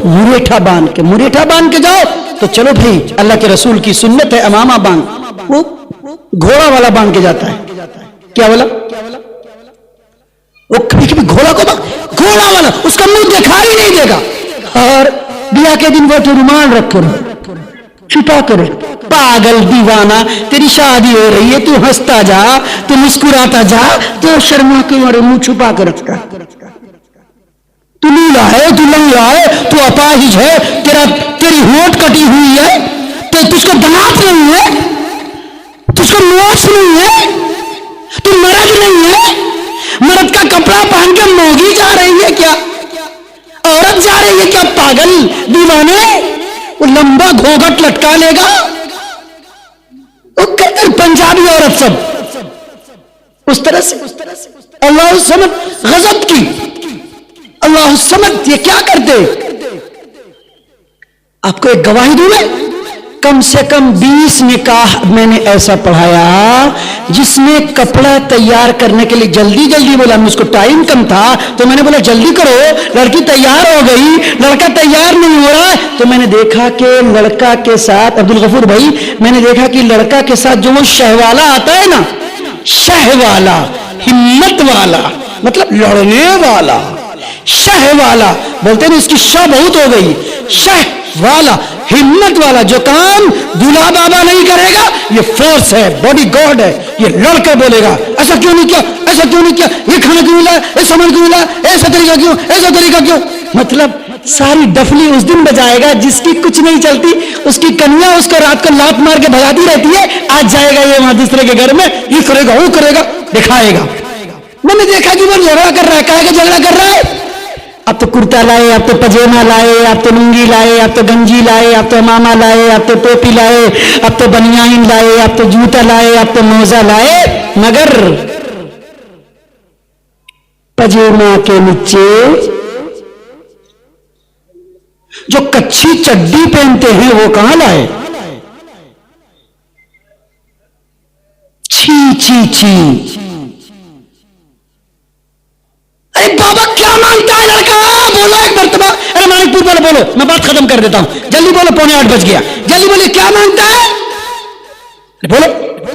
मुरेठा बांध के जाओ तो चलो भाई, अल्लाह के रसूल की सुन्नत है, अमामा बांध, वो घोड़ा वाला बांध के जाता है। क्या बोला? वो कभी कभी घोड़ा वाला उसका मुंह दिखाई नहीं देगा, और बिया के दिन वो तो रुमाल रखो छुपा कर। पागल दीवाना, तेरी शादी हो रही है, तू हंसता जा, तू मुस्कुराता जा, तो शर्मा के मारे मुंह छुपा कर रखता। तू लीला है, तू लंगड़ा है, तू अपाहिज है, तेरी होंठ कटी हुई है, तो तुझको दांत नहीं है, तुझको नोच नहीं है, तू मर्द नहीं है, मर्द का कपड़ा पहन के मोगी जा रही है क्या? औरत जा रही है क्या? पागल दीवाने, वो लंबा घोघट लटका लेगा, वो कहते पंजाबी औरत सब उस तरह से। अल्लाह समझ गजब की, अल्लाह समझ, ये क्या करते? आपको एक गवाही दूं मैं, कम से कम 20 निकाह मैंने ऐसा पढ़ाया जिसमें कपड़ा तैयार करने के लिए जल्दी बोला, मुझको टाइम कम था तो मैंने बोला जल्दी करो, लड़की तैयार हो गई, लड़का तैयार नहीं हो रहा, तो मैंने देखा कि लड़का के साथ, अब्दुल गफूर भाई, मैंने देखा कि लड़का के साथ जो वो शहवाला आता है ना, शहवाला, हिम्मत वाला, मतलब लड़ने वाला, शहवाला बोलते हैं, इसकी शाह बहुत हो गई, शहवाला, हिम्मत वाला, जो काम दूल्हा बाबा नहीं करेगा, ये फोर्स है, बॉडी गॉड है, ये लड़का बोलेगा ऐसा क्यों नहीं किया, ऐसा क्यों नहीं किया, ये खाना क्यों मिला, ऐसा सामान क्यों मिला, ऐसा तरीका क्यों, ऐसा तरीका क्यों, मतलब सारी डफली उस दिन बजाएगा जिसकी कुछ नहीं चलती, उसकी कन्या उसको रात को लात मार के भगाती रहती है, आज जाएगा ये वहां दूसरे के घर में, ये करेगा वो करेगा, दिखाएगा। मैंने देखा कि वो झगड़ा कर रहा है, काहे का झगड़ा कर रहा है? अब तो कुर्ता लाए, अब तो पजेमा लाए, अब तो लुंगी लाए, अब तो गंजी लाए, अब तो मामा लाए, अब तो टोपी लाए, अब तो बनियान लाए, अब तो जूता लाए, अब तो मोजा लाए, मगर पजेमा के नीचे جو کچھی چڈی پہنتے ہیں وہ کہاں لائے؟ چھی چھی چھی. ارے بابا کیا مانگتا ہے لڑکا؟ بولو ایک مرتبہ. ارے مالک پور والے بولو، میں بات ختم کر دیتا ہوں. جلدی بولو، 7:45 بج گیا. جلدی بولے کیا مانگتا ہے؟ بولو.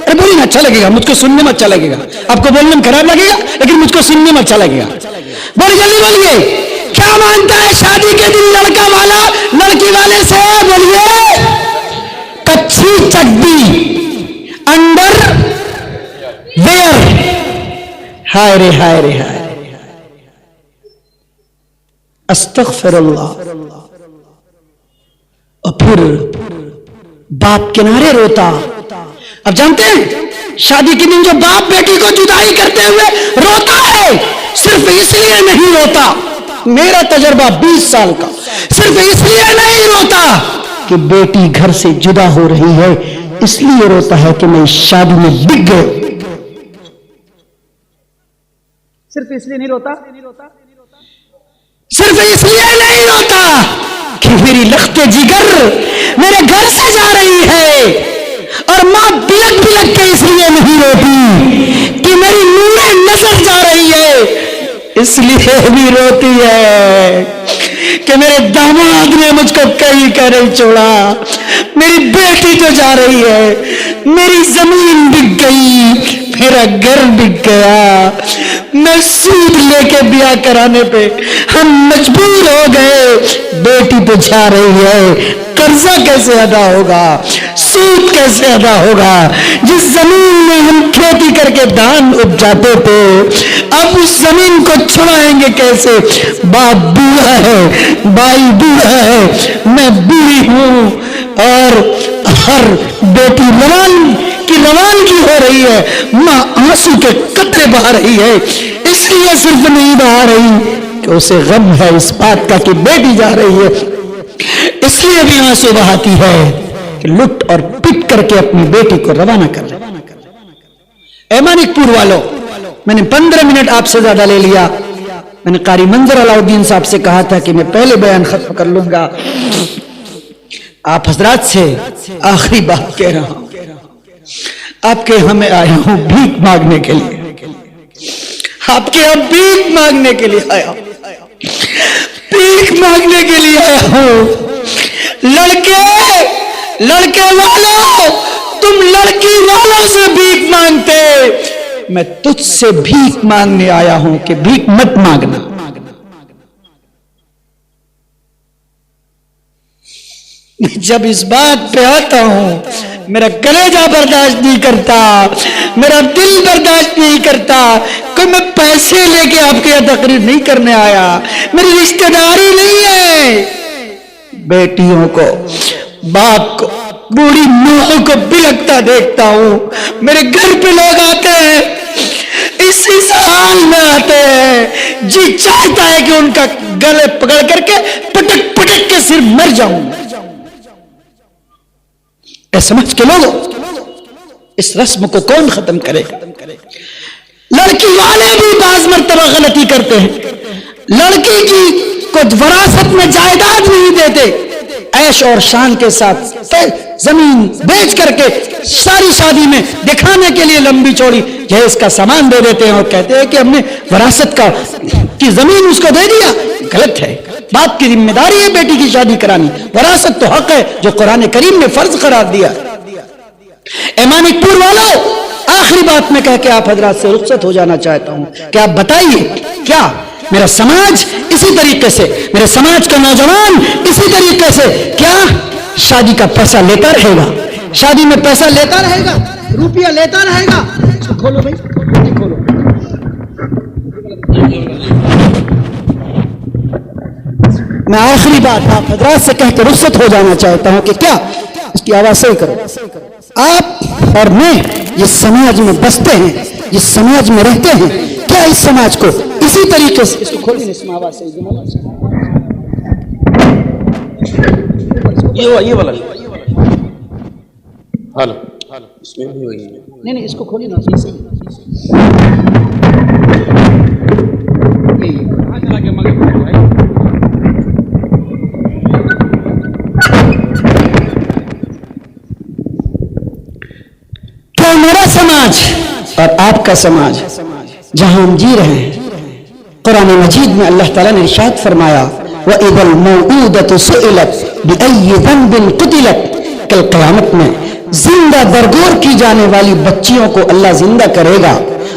ارے بولی نا، اچھا لگے گا مجھ کو سننے میں، اچھا لگے گا. آپ کو بولنے میں خراب لگے گا لیکن مجھ کو سننے میں اچھا لگے گا. بولی جلدی بولیے کیا مانگتا ہے شادی کے دن لڑکا والا لڑکی والے سے؟ بولیے. کچھی چڈی، انڈر ویئر. ہائے رے ہائے رے ہائے. استغفر اللہ. اور پھر باپ کنارے روتا. اب جانتے ہیں شادی کے دن جو باپ بیٹی کو جدائی کرتے ہوئے روتا ہے، صرف اس لیے نہیں روتا، میرا تجربہ 20 سال کا، صرف اس لیے نہیں روتا کہ بیٹی گھر سے جدا ہو رہی ہے، اس لیے روتا ہے کہ میں شادی میں بک گئے. صرف اس لیے نہیں روتا، صرف اس لیے نہیں روتا کہ میری لخت جگر میرے گھر سے جا رہی ہے. اور ماں بلک بلک کے اس لیے نہیں روتی کہ میری نور نظر جا رہی ہے، اس لیے بھی روتی ہے کہ میرے داماد نے مجھ کو کہیں کا نہیں چھوڑا. میری بیٹی تو جا رہی ہے، میری زمین بک گئی، میرا گھر بک گیا. میں سود لے کے بیاہ کرانے پہ ہم مجبور ہو گئے. بیٹی تو جا رہی ہے، قرضہ کیسے ادا ہوگا؟ سود کیسے ادا ہوگا؟ جس زمین میں ہم کھیتی کر کے دھان اپجاتے تھے، اب اس زمین کو چھڑائیں گے کیسے؟ باپ بوڑھا ہے، بھائی بوڑھا ہے، میں بوڑھی ہوں، اور ہر بیٹی روانگی ہو رہی ہے، ماں آنسو کے قطرے بہا رہی ہے. اس لیے صرف نہیں بہا رہی کہ اسے غم ہے اس بات کا کہ بیٹی جا رہی ہے، اس لیے بھی آنسو بہاتی ہے کہ لٹ اور پٹ کر کے اپنی بیٹی کو روانہ کر رہے. اے مانک پور والو، میں نے 15 منٹ آپ سے زیادہ لے لیا. میں نے قاری منظر علاؤدین صاحب سے کہا تھا کہ میں پہلے بیان ختم کر لوں گا. آپ حضرات سے آخری بات کہہ رہا ہوں، آپ کے ہمیں آیا ہوں بھیک مانگنے کے لیے. آپ کے ہم بھیک مانگنے کے لیے آیا ہوں، بھیک مانگنے کے لیے آیا ہوں. لڑکے والوں، تم لڑکی والوں سے بھیک مانگتے، میں تجھ سے بھیک مانگنے آیا ہوں کہ بھیک مت مانگنا. جب اس بات پہ آتا ہوں میرا کلیجہ برداشت نہیں کرتا، میرا دل برداشت نہیں کرتا. کوئی میں پیسے لے کے آپ کے یہاں تقریر نہیں کرنے آیا، میری رشتہ داری نہیں ہے. بیٹیوں کو، باپ کو، بوڑھی ماں کو بلکتا دیکھتا ہوں. میرے گھر پہ لوگ آتے ہیں، اسی حال میں آتے ہیں، جی چاہتا ہے کہ ان کا گلے پکڑ کر کے پٹک پٹک کے صرف مر جاؤں. اے سمجھ کے لوگوں، اس رسم کو کون ختم کرے گا؟ لڑکی والے بھی بعض مرتبہ غلطی کرتے ہیں، لڑکی کی کو وراثت میں جائیداد نہیں دیتے، عیش اور شان کے ساتھ زمین بیچ کر کے ساری شادی میں دکھانے کے لیے لمبی چوڑی جہیز کا سامان دے دیتے ہیں اور کہتے ہیں کہ ہم نے وراثت کی زمین اس کو دے دیا. غلط ہے. باپ کی ذمہ داری ہے بیٹی کی شادی کرانی، وراثت تو حق ہے جو قرآن کریم نے فرض قرار دیا. اے مانک پور والو، آخری بات میں کہہ کے آپ حضرات سے رخصت ہو جانا چاہتا ہوں کہ آپ بتائیے کیا میرا سماج اسی طریقے سے، میرے سماج کا نوجوان اسی طریقے سے کیا شادی کا پیسہ لیتا رہے گا؟ شادی میں پیسہ لیتا رہے گا، روپیہ لیتا رہے گا؟ اس کو کھولو بھائی، کھولو. میں آخری بات آپ حضرات سے کہہ کے رخصت ہو جانا چاہتا ہوں کہ کیا اس کی آواز صحیح کرو. آپ اور میں جس سماج میں بستے ہیں، جس سماج میں رہتے ہیں، کیا اس سماج کو اسی طریقے سے، اس کو کھولیں، اس میں آواز صحیح یہ والا ہلو اس میں بھی وہی نہیں اس کو کھولیں نا صحیح. समाज और आपका समाज जहां हम जी रहे हैं, कुरान मजीद में अल्लाह ताला ने इरशाद फरमाया वइदल मौऊदतु सुइलत बिअय्यि ज़ंबिन क़ुतिलत, कल क़यामत में जिंदा दरगोर की जाने वाली बच्चियों को अल्लाह जिंदा करेगा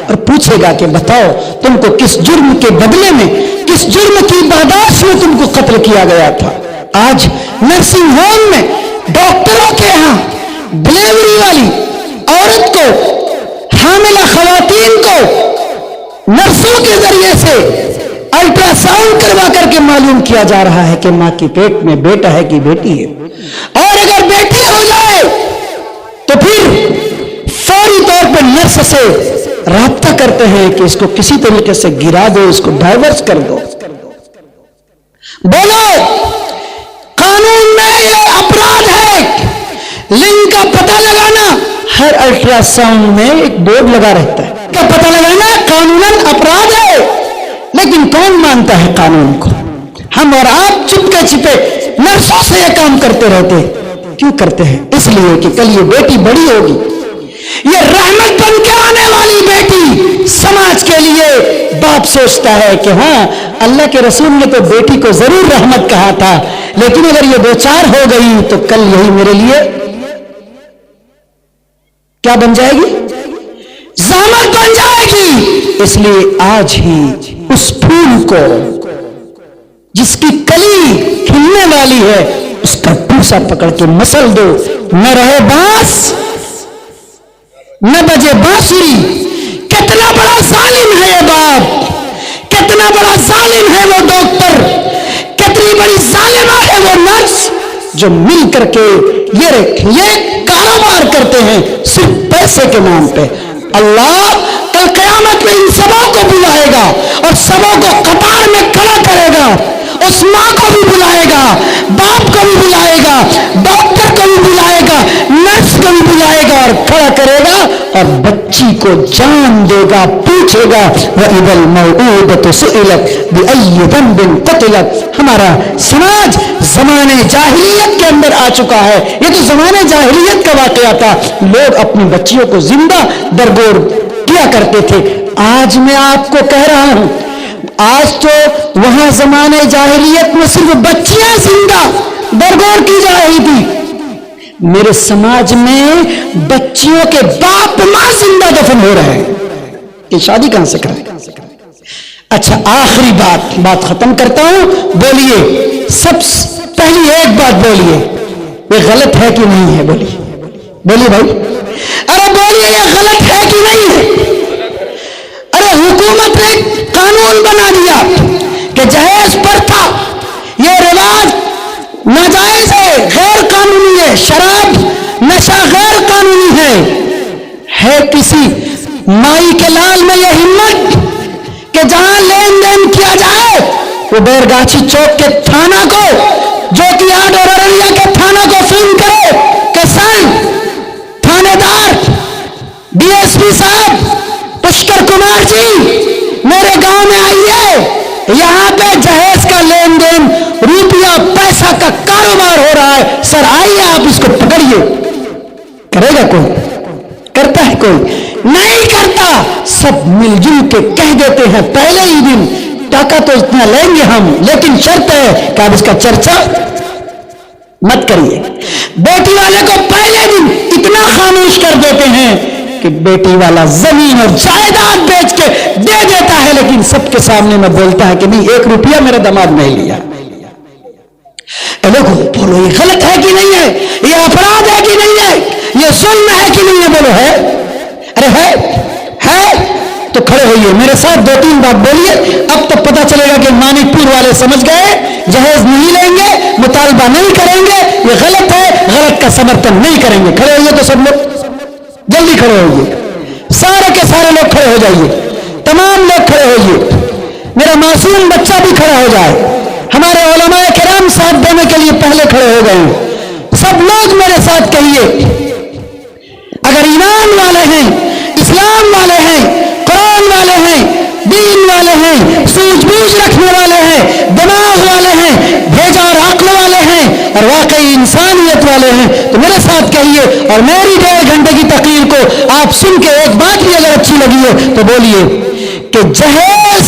और पूछेगा कि बताओ तुमको किस जुर्म के बदले में, किस जुर्म की बर्दाश्त में तुमको कत्ल किया गया था। आज नर्सिंग होम में डॉक्टरों के यहाँ डिलीवरी वाली औरत को, हामिला खवातीन को नर्सों के जरिए से अल्ट्रासाउंड करवा करके मालूम किया जा रहा है कि मां के पेट में बेटा है कि बेटी है, और अगर बेटी हो जाए तो फिर फौरी तौर पर नर्स से राब्ता करते हैं कि इसको किसी तरीके से गिरा दो, इसको डाइवर्स कर दो। बोलो, कानून में ये अपराध है लिंग का पता लगाना। हर अल्ट्रासाउंड में एक बोर्ड लगा रहता है का पता लगाना कानूनन अपराध है, लेकिन कौन मानता है कानून को? हम और आप चुपके छिपे नर्सों से ये काम करते रहते। क्यों करते हैं? इसलिए कि कल ये बेटी बड़ी होगी, ये रहमत बन के आने वाली बेटी समाज के लिए। बाप सोचता है कि हाँ, अल्लाह के रसूल ने तो बेटी को जरूर रहमत कहा था, लेकिन अगर ये दो चार हो गई तो कल यही मेरे लिए क्या बन जाएगी? ज़ामत बन जाएगी। इसलिए आज ही उस फूल को जिसकी कली खिलने वाली है उसका टूसा पकड़ के मसल दो। न रहे बांस न बजे बांसुरी। कितना बड़ा जालिम है ये बाप, कितना बड़ा जालिम है वो डॉक्टर, कितनी बड़ी जालिमा है वो नर्स जो मिल करके ये कारोबार करते हैं सिर्फ पैसे के नाम पे। अल्लाह कल क़यामत में इन सबों को बुलाएगा और सबों को कतार में खड़ा करेगा। उस माँ को भी बुलाएगा, बाप को भी बुलाएगा, डॉक्टर को भी बुलाएगा, नर्स को भी बुलाएगा और खड़ा करेगा और बच्ची को जान देगा। पूछेगा वइदल मौऊदतु सुइलत बिअय्यि ज़ंबिन क़ुतिलत। हमारा समाज ज़माने जाहिलियत के अंदर आ चुका है। ये तो ज़माने जाहिलियत का वाक़या था। लोग अपनी बच्चियों को जिंदा दरगोर किया करते थे। आज मैं आपको कह रहा हूं, आज तो वहां ज़माने जाहिलियत में सिर्फ बच्चियां जिंदा दरगोर की जा रही थी। मेरे समाज में बच्चियों के बाप मां जिंदा दफन हो रहे हैं। ये शादी कहां से करें? अच्छा, आखिरी बात खत्म करता हूं। बोलिए, सब पहली एक बात बोलिए, ये गलत है कि नहीं है? बोलिए बोलिए भाई, अरे बोलिए, ये गलत है कि नहीं है? अरे हुकूमत ने कानून बना दिया कि जहेज प्रथा ये रिवाज नाजायज है, गैर कानूनी है। शराब नशा गैर कानूनी है किसी माई के लाल में यह हिम्मत कि जहां लेन देन किया जाए वो बैरगाछी चौक के थाना को, जो कि आड और अररिया के थाना को फोन करे कि सर थानेदार डीएसपी साहब पुष्कर कुमार जी मेरे गांव में आइए, यहां पे जहेज का लेन देन, रुपया पैसा का कारोबार हो रहा है, सर आइए आप इसको पकड़िए। करेगा कोई? करता है कोई? नहीं करता। सब मिलजुल के कह देते हैं पहले ही दिन टाका तो इतना लेंगे हम, लेकिन शर्त है कि आप इसका चर्चा मत करिए। बेटी वाले को पहले दिन इतना खामोश कर देते हैं कि बेटी वाला जमीन और जायदाद बेच के दे देता है, लेकिन सबके सामने में बोलता है कि नहीं, 1 रुपया मेरा दामाद नहीं लिया। लोगों बोलो, ये गलत है कि नहीं है? ये अपराध है कि नहीं है? ये जुल्म है कि नहीं है? बोलो है? अरे है तो खड़े होइए मेरे साथ, 2-3 बात बोलिए। अब तो पता चलेगा कि मानिकपुर वाले समझ गए, जहेज नहीं लेंगे, मुतालबा नहीं करेंगे, ये गलत है, गलत का समर्थन नहीं करेंगे। खड़े होइए तो सब लोग जल्दी खड़े होइए, सारे के सारे लोग खड़े हो जाइए, तमाम लोग खड़े होइए, मेरा मासूम बच्चा भी खड़ा हो जाए। हमारे उलमाए किराम साथ देने के लिए पहले खड़े हो गए। सब लोग मेरे साथ कहिए, अगर ईमान वाले हैं, इस्लाम वाले हैं, कुरान वाले हैं, दीन वाले हैं, सूझबूझ रखने वाले हैं, दिमाग वाले हैं, भेजा और अक्ल वाले हैं और वाकई इंसानियत वाले हैं, तो मेरे साथ कहिए और मेरी 1.5 घंटे की तकरीर को आप आप सुन के एक बात भी अगर अच्छी लगी हो तो बोलिए कि जहेज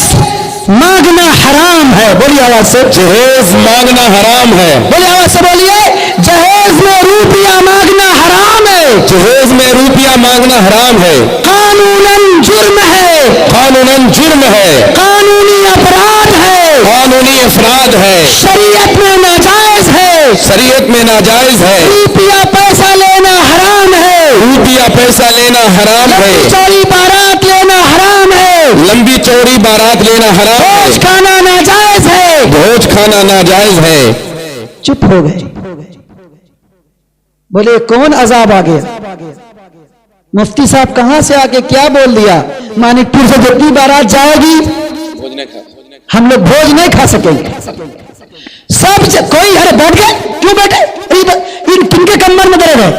मांगना हराम है। बोलिए आवाज से, जहेज मांगना हराम है। बोलिए आवाज से बोलिए, जहेज में रुपया मांगना हराम है। जहेज में रुपया मांगना हराम है। कानूनन जुर्म है, कानूनन जुर्म है, कानूनी अपराध है, कानूनी अपराध है, शरीयत में नाजायज है, शरीयत में नाजायज है। रुपया पैसा लेना हराम है, रुपया पैसा लेना हराम है। चोरी बारात लेना हराम है, लंबी चौड़ी बारात लेना हराम भोज है। खाना नाजायज है। भोज खाना नाजायज है। चुप हो गए। बोले कौन अजाब आ गया? मुफ्ती साहब कहां से आके क्या बोल दिया? मानिकपुर से जितनी बारात जाएगी हम लोग भोज नहीं खा सकेंगे। सब कोई अरे बैठ गए, क्यों बैठे? इन किनके कमर में दर्द है?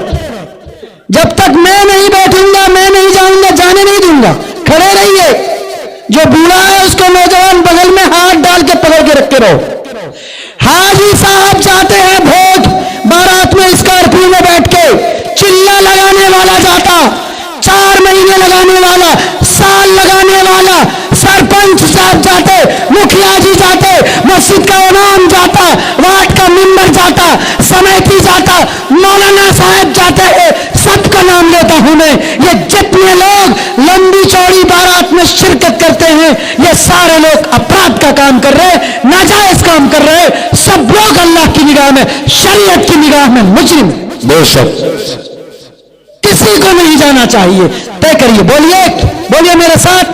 जब तक मैं नहीं बैठूंगा, मैं नहीं जाऊंगा, जाने नहीं दूंगा। खड़े रहिए। जो बूढ़ा है उसको नौजवान बगल में हाथ डाल के पकड़ के रखे रहो। हाजी साहब जाते हैं भोज बारात में, स्कॉर्पियो में बैठ के चिल्ला लगाने वाला जाता, 4 महीने लगाने वाला, साल लगाने वाला, सरपंच साहब जाते, मुखिया जी जाते, मस्जिद का इमाम जाता, वार्ड का मेंबर जाता, समिति जाता, मौलाना साहब जाते हैं। सबका नाम लेता हूं मैं। ये जितने लोग लंबी चौड़ी बारात में शिरकत करते हैं, ये सारे लोग अपराध का काम कर रहे हैं, नाजायज काम कर रहे हैं। सब लोग अल्लाह की निगाह में, शरीयत की निगाह में मुजरिम हैं। बेशक किसी को नहीं जाना चाहिए। तय करिए, बोलिए बोलिए मेरे साथ,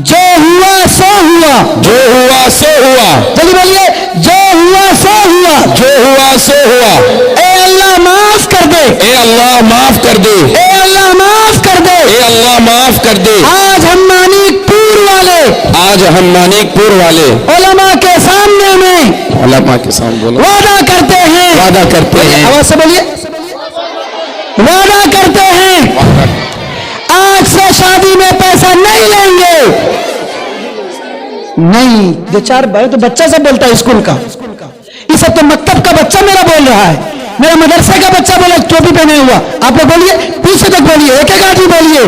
जो हुआ सो हुआ, जो हुआ सो हुआ। जल्दी बोलिए, जो हुआ सो हुआ, जो हुआ सो हुआ। ए अल्लाह माफ कर दे, ए अल्लाह माफ कर दे, ए अल्लाह माफ कर दे। ए अल्लाह माफ कर दे। आज हम मानिकपुर वाले, आज हम मानिकपुर वाले उलमा के सामने में उलमा के सामने बोलो, वादा करते हैं, वादा करते हैं, आवाज से बोलिए, वादा करते हैं आज से शादी में पैसा नहीं लेंगे। नहीं, 2-4 बार तो बच्चा सब बोलता है स्कूल का, इसे तो मक्तब का बच्चा मेरा बोल रहा है, मेरा मदरसे का बच्चा बोला टोपी पहने हुआ। आप लोग बोलिए, पीछे तक बोलिए, एक एक आदमी बोलिए,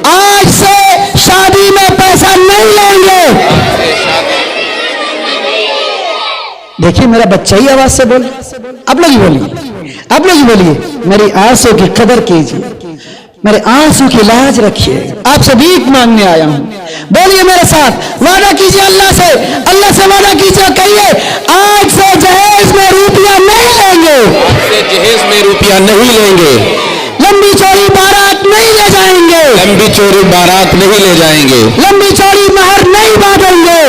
आज से शादी में पैसा नहीं लेंगे। देखिए मेरा बच्चा ही आवाज से बोल, आप लोग ही बोलिए, आप लोग ही बोलिए, मेरी आंसू की कदर कीजिए, मेरे आंसू की लाज रखिए। आपसे भीख मांगने आया हूं। बोलिए मेरे साथ, वादा कीजिए अल्लाह से, अल्लाह से वादा कीजिए, कहिए आज से जहेज में रुपया नहीं लेंगे, आज से जहेज में रुपया नहीं लेंगे, लंबी चौड़ी बारात नहीं ले जाएंगे, लंबी चौड़ी बारात नहीं ले जाएंगे, लंबी चौड़ी महर नहीं बांधेंगे,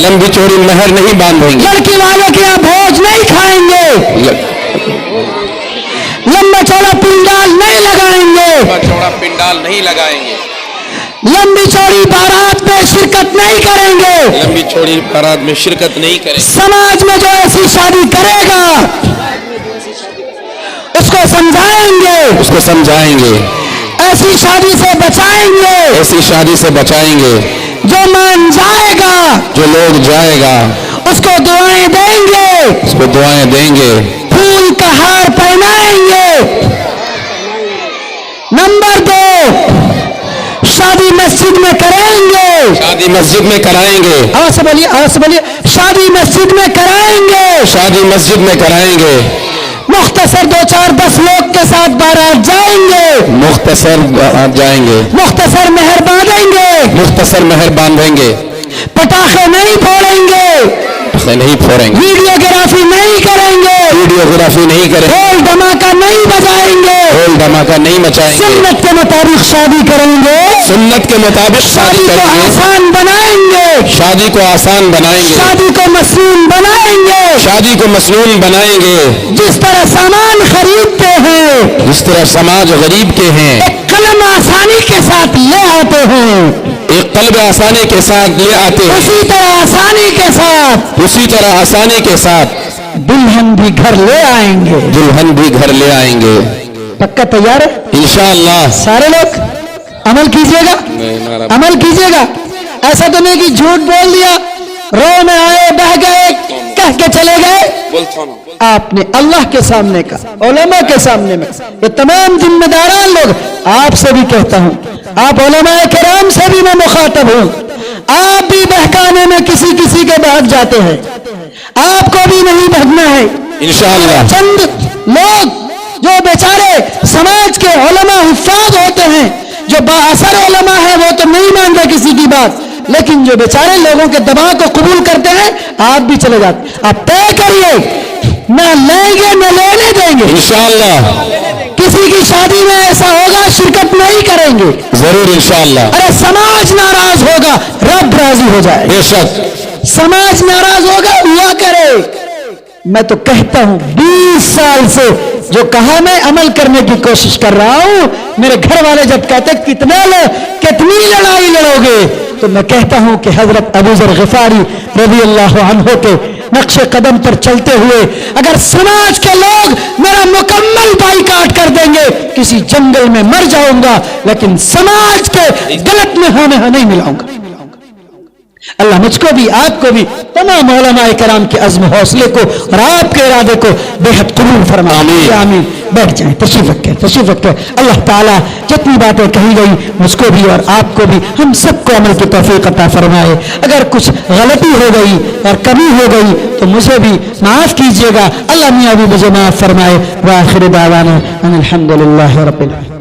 लंबी चौड़ी महर नहीं बांधेंगे, लड़की वालों के यहाँ भोज नहीं खाएंगे, लंबा चौड़ा पिंडाल नहीं लगाएंगे, चौड़ा पिंडाल नहीं लगाएंगे, लंबी चौड़ी बारात में शिरकत नहीं करेंगे, लंबी चौड़ी बारात में शिरकत नहीं करेंगे। समाज में जो ऐसी शादी करेगा उसको समझाएंगे, उसको समझाएंगे, ऐसी शादी से बचाएंगे, ऐसी शादी से बचाएंगे, जो मान जाएगा जो लोग जाएगा उसको दुआएं देंगे, उसको दुआएं देंगे, फूल का हार पहनाएंगे। नंबर 2, शादी मस्जिद में करेंगे, शादी मस्जिद में कराएंगे, आवाज से बोलिए, आवाज से बोलिए, शादी मस्जिद में कराएंगे, शादी मस्जिद में कराएंगे, मुख्तसर 2-4-10 लोग के साथ बारात जाएंगे, मुख्तसर बारात जाएंगे, मुख्तसर मेहर बांधेंगे, मुख्तसर महर बांधेंगे, पटाखे नहीं फोड़ेंगे, नहीं फोड़ेंगे, वीडियोग्राफी नहीं करेंगे, वीडियोग्राफी नहीं करेंगे, ढोल धमाका नहीं बजाएंगे, ढोल धमाका नहीं मचाएंगे, सुन्नत के मुताबिक शादी करेंगे, सुन्नत के मुताबिक शादी शादी को करेंगे, आसान बनाएंगे, शादी को आसान बनाएंगे, शादी को मसनून बनाएंगे, शादी को मसनून बनाएंगे। जिस तरह सामान खरीदते हैं, जिस तरह समाज गरीब के हैं, एक कलम आसानी के साथ ले आते हैं, एक कल्ब आसानी के साथ ले आते हैं, उसी तरह आसानी के साथ उसी तरह आसानी के साथ दुल्हन भी घर ले आएंगे। दुल्हन भी घर ले आएंगे। पक्का तैयार है? इंशाअल्लाह। सारे लोग अमल कीजिएगा, अमल कीजिएगा। ऐसा तो नहीं कि झूठ बोल दिया, रो में आए बह गए कह के चले गए। आपने अल्लाह के सामने का, उलमा के सामने में, ये तमाम जिम्मेदारान लोग, आपसे भी कहता हूं آپ علماء کرام سے بھی میں مخاطب ہوں. آپ بھی بہکانے میں کسی کسی کے بہک جاتے ہیں, آپ کو بھی نہیں بہکنا ہے. انشاءاللہ. چند لوگ جو بیچارے سماج کے علماء حفاظ ہوتے ہیں, جو با اثر علماء ہیں, وہ تو نہیں مانتے کسی کی بات, لیکن جو بیچارے لوگوں کے دباؤ کو قبول کرتے ہیں, آپ بھی چلے جاتے. آپ طے کریے, نہ لیں گے نہ لینے دیں گے. انشاءاللہ کسی کی شادی میں ایسا ہوگا شرکت نہیں کریں گے. ضرور انشاءاللہ. ارے سماج ناراض ہوگا, رب راضی ہو جائے. بے شک. سماج ناراض ہوگا, ہوا کرے. میں تو کہتا ہوں 20 سال سے جو کہا میں عمل کرنے کی کوشش کر رہا ہوں. میرے گھر والے جب کہتے کتنی لڑائی لڑو گے, تو میں کہتا ہوں کہ حضرت ابو ذر غفاری رضی اللہ عنہ کے نقش قدم پر چلتے ہوئے اگر سماج کے لوگ میرا مکمل بائیکاٹ کر دیں گے, کسی جنگل میں مر جاؤں گا, لیکن سماج کے غلط میں ہونے نہیں ملاؤں گا. اللہ مجھ کو بھی, آپ کو بھی, تمام علماء کرام کے عزم حوصلے کو اور آپ کے ارادے کو بے حد قبول فرمائے. آمین. بیٹھ جائیں, تشریف رکھیں. اللہ تعالیٰ جتنی باتیں کہی گئی مجھ کو بھی اور آپ کو بھی, ہم سب کو عمل کی توفیق عطا فرمائے. اگر کچھ غلطی ہو گئی اور کمی ہو گئی تو مجھے بھی معاف کیجیے گا. اللہ میاں بھی مجھے معاف فرمائے. وآخر دعوانا ان الحمد للہ رب العالمین.